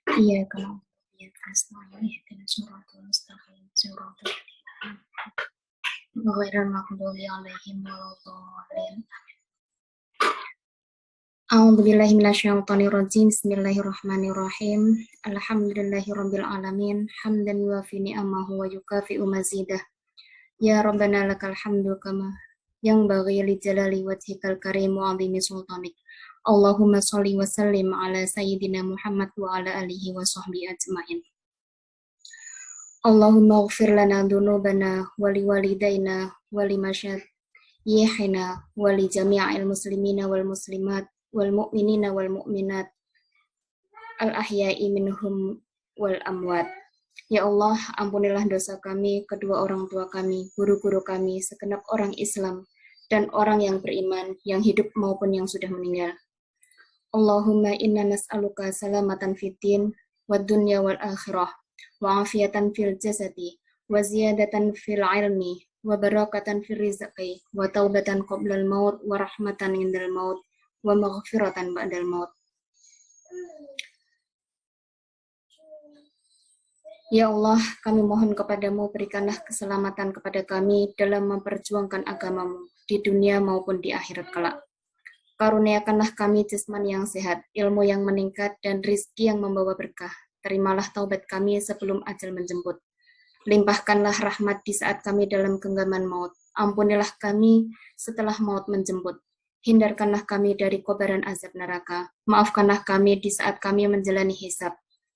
Iyyaka na'budu wa iyyaka nasta'in. Ihdinas siratal mustaqim. Siratal ladzina ghairil maghdubi 'alaihim waladdallin. A'udzubillahi minasyaitonirrajim. Bismillahirrahmanirrahim. Alhamdulillahirabbil alamin. Hamdan yuwafi ni'amahu wa yukafi'u mazidah. Ya Rabbana lakal hamdu kama yang baghi li jalali wajhikal karim wa 'azimi sultanik. Allahumma sholli wa sallim ala sayyidina Muhammad wa ala alihi wa sahbihi ajmain. Allahumma ighfir lana dzunubana wa li walidayna wa li masyayikhina wa li jami'il muslimina wal muslimat wal mu'minina wal mu'minat al ahya'i minhum wal amwat. Ya Allah, ampunilah dosa kami, kedua orang tua kami, guru-guru kami, segenap orang Islam, dan orang yang beriman, yang hidup maupun yang sudah meninggal. Allahumma inna nas'aluka salamatan fiddin, wa dunya wal akhirah, wa afiatan fil jasadi, wa ziyadatan fil ilmi, wa barakatan fil rizqi, wa taubatan qoblal maut, wa rahmatan indal maut, wa maghfiratan ba'dal maut. Ya Allah, kami mohon kepadamu, berikanlah keselamatan kepada kami dalam memperjuangkan agamamu di dunia maupun di akhirat kelak. Karuniakanlah kami jasmani yang sehat, ilmu yang meningkat, dan rizki yang membawa berkah. Terimalah taubat kami sebelum ajal menjemput. Limpahkanlah rahmat di saat kami dalam genggaman maut. Ampunilah kami setelah maut menjemput. Hindarkanlah kami dari kobaran azab neraka. Maafkanlah kami di saat kami menjalani hisab.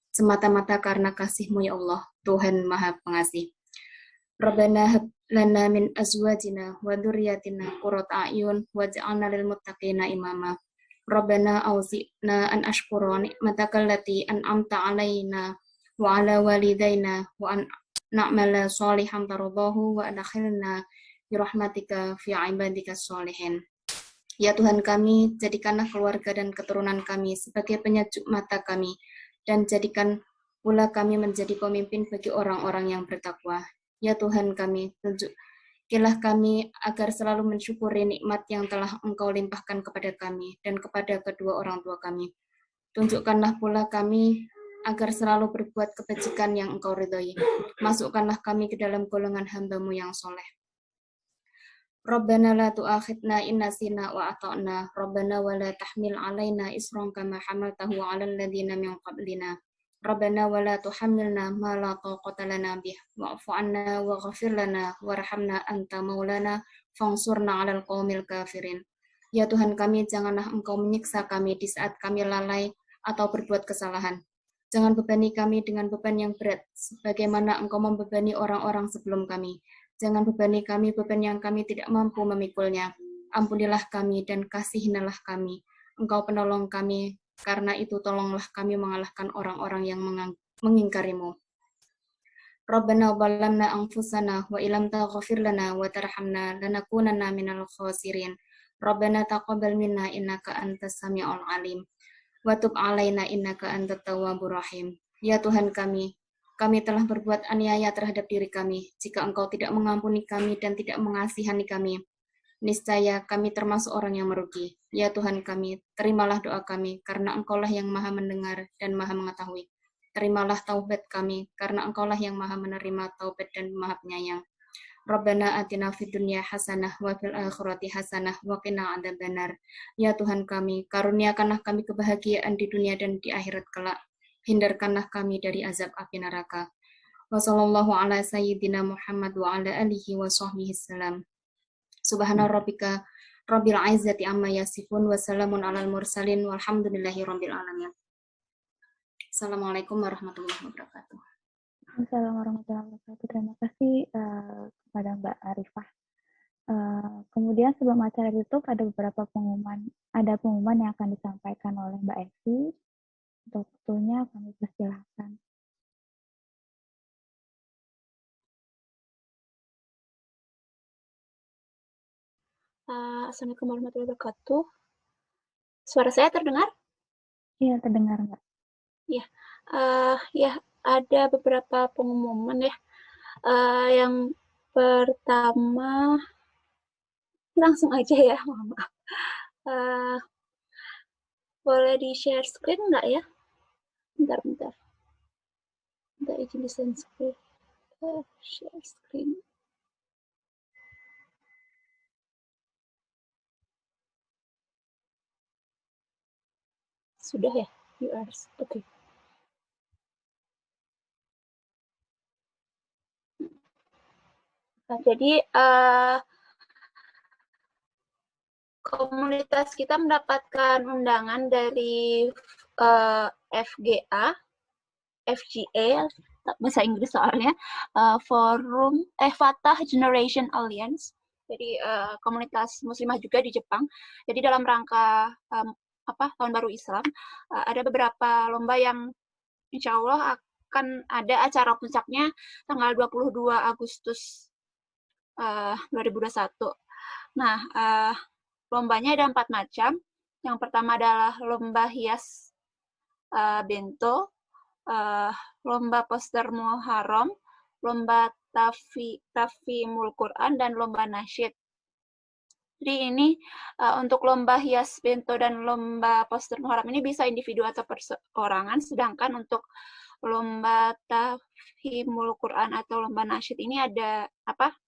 Semata-mata karena kasih-Mu ya Allah, Tuhan Maha Pengasih. Rabbana hab lana min azwajina wa dzurriyyatina qurrata a'yun waj'alna lil muttaqina imama. Rabbana awzi'na an ashkura ni'mataka allati an'amta alaina wa ala walidaina wa an na'mala salihan taradahu wa adkhilna birahmatika fi ibadika sholihin. Ya Tuhan kami, jadikanlah keluarga dan keturunan kami sebagai penyejuk mata kami, dan jadikan pula kami menjadi pemimpin bagi orang-orang yang bertakwa. Ya Tuhan kami, tunjukilah kami agar selalu mensyukuri nikmat yang telah Engkau limpahkan kepada kami dan kepada kedua orang tua kami. Tunjukkanlah pula kami agar selalu berbuat kebajikan yang Engkau ridhoi. Masukkanlah kami ke dalam golongan hamba-Mu yang soleh. Rabbana la tu'akhidna in nasina wa ata'na. Rabbana wa la tahmil alaina isran kama hamaltahu 'alal ladzina min qablina. Rabbana wa la tuhammilna ma la taqata lana bih. Wa'fu 'anna waghfir lana warhamna anta maulana fansurna 'alal qaumil kafirin. Ya Tuhan kami, janganlah Engkau menyiksa kami di saat kami lalai atau berbuat kesalahan. Jangan bebani kami dengan beban yang berat, sebagaimana Engkau membebani orang-orang sebelum kami. Jangan bebani kami beban yang kami tidak mampu memikulnya. Ampunilah kami dan kasihinilah kami. Engkau penolong kami, karena itu tolonglah kami mengalahkan orang-orang yang mengingkarimu. Rabbana zalamna anfusana wa illam taghfir lana wa tarhamna lanakunanna minal khasirin. Rabbana taqabbal minna innaka antas samiul alim. Wa tub alaina innaka antat tawwabur rahim. Ya Tuhan kami telah berbuat aniaya terhadap diri kami. Jika Engkau tidak mengampuni kami dan tidak mengasihani kami, niscaya kami termasuk orang yang merugi. Ya Tuhan kami, terimalah doa kami, karena Engkaulah yang maha mendengar dan maha mengetahui. Terimalah taubat kami, karena Engkaulah yang maha menerima taubat dan maha penyayang. Rabbana atina fid dunya hasanah wa fil akhirati hasanah wa qina adzabannar. Ya Tuhan kami, karuniakanlah kami kebahagiaan di dunia dan di akhirat kelak. Hindarkanlah kami dari azab api neraka. Wa sallallahu ala sayyidina Muhammad wa ala alihi wa sahbihi salam. Subhana rabbika rabbil izzati amma yasifun wa salamun alal mursalin walhamdulillahi rabbil alamin. Assalamualaikum warahmatullahi wabarakatuh. Assalamualaikum warahmatullahi wabarakatuh. Terima kasih kepada Mbak Arifah. Kemudian sebelum acara ditutup ada beberapa pengumuman yang akan disampaikan oleh Mbak Evi. Untuk waktunya kami persilahkan. Assalamualaikum warahmatullahi wabarakatuh. Suara saya terdengar? Iya, terdengar, Mbak. Iya, ya ada beberapa pengumuman ya. Yang pertama, langsung aja ya, mohon maaf. Boleh di-share screen nggak ya? Bentar. Bentar, izin di-share screen. Share screen. Sudah ya? Viewers. Oke. Nah, jadi komunitas kita mendapatkan undangan dari FGA, bahasa Inggris soalnya, Forum Fatah Generation Alliance. Jadi komunitas muslimah juga di Jepang. Jadi dalam rangka tahun baru Islam, ada beberapa lomba yang insya Allah akan ada acara puncaknya tanggal 22 Agustus 2021. Nah, lombanya ada 4 macam. Yang pertama adalah lomba hias bento, lomba poster Muharram, lomba tafhimul Quran, dan lomba nasyid. Jadi ini untuk lomba hias bento dan lomba poster Muharram ini bisa individu atau perseorangan, sedangkan untuk lomba tafhimul Quran atau lomba nasyid ini ada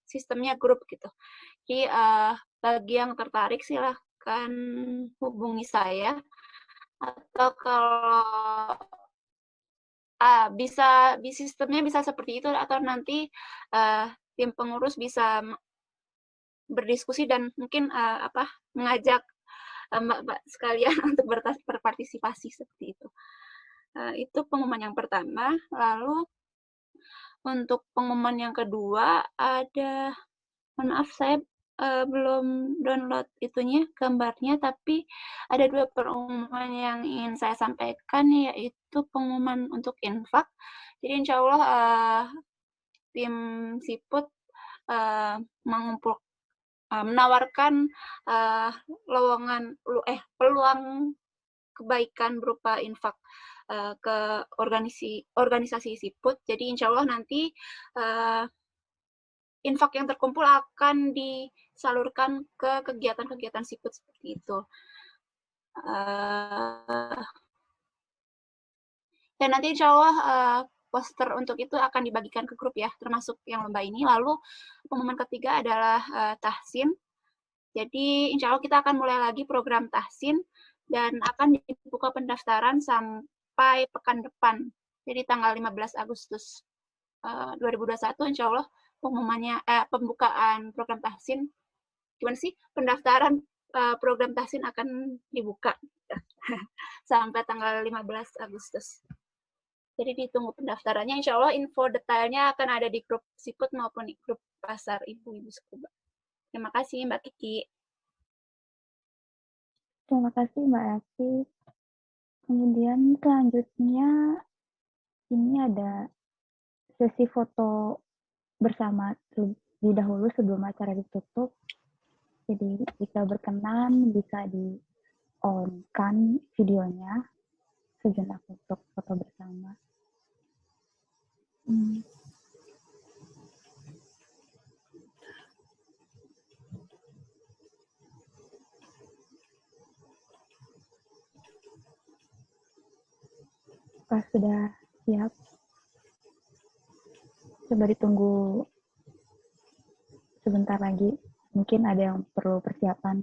sistemnya grup gitu. Jadi bagi yang tertarik silahkan hubungi saya, atau kalau sistemnya bisa seperti itu, atau nanti tim pengurus bisa berdiskusi dan mungkin mengajak mbak-mbak sekalian untuk berpartisipasi seperti itu. Itu pengumuman yang pertama. Lalu untuk pengumuman yang kedua ada, mohon maaf saya belum download itunya, gambarnya, tapi ada 2 pengumuman yang ingin saya sampaikan, yaitu pengumuman untuk infak. Jadi insya Allah tim Siput menawarkan peluang kebaikan berupa infak ke organisasi Siput. Jadi insya Allah nanti infak yang terkumpul akan disalurkan ke kegiatan-kegiatan Siput seperti itu. Dan nanti insya Allah poster untuk itu akan dibagikan ke grup ya, termasuk yang lomba ini. Lalu pengumuman ketiga adalah tahsin. Jadi insya Allah kita akan mulai lagi program tahsin dan akan dibuka pendaftaran sampai pekan depan. Jadi tanggal 15 Agustus 2021 insya Allah pembukaan program tahsin, gimana sih, pendaftaran program tahsin akan dibuka sampai tanggal 15 Agustus. Jadi ditunggu pendaftarannya. Insya Allah info detailnya akan ada di grup Siput maupun di grup Pasar Ibu-Ibu Sekuba. Terima kasih Mbak Kiki. Terima kasih Mbak Ati. Kemudian selanjutnya ini ada sesi foto bersama terlebih dahulu sebelum acara ditutup. Jadi jika berkenan bisa di-on-kan videonya sejenak untuk foto bersama. Pas sudah siap, coba ditunggu sebentar lagi. Mungkin ada yang perlu persiapan.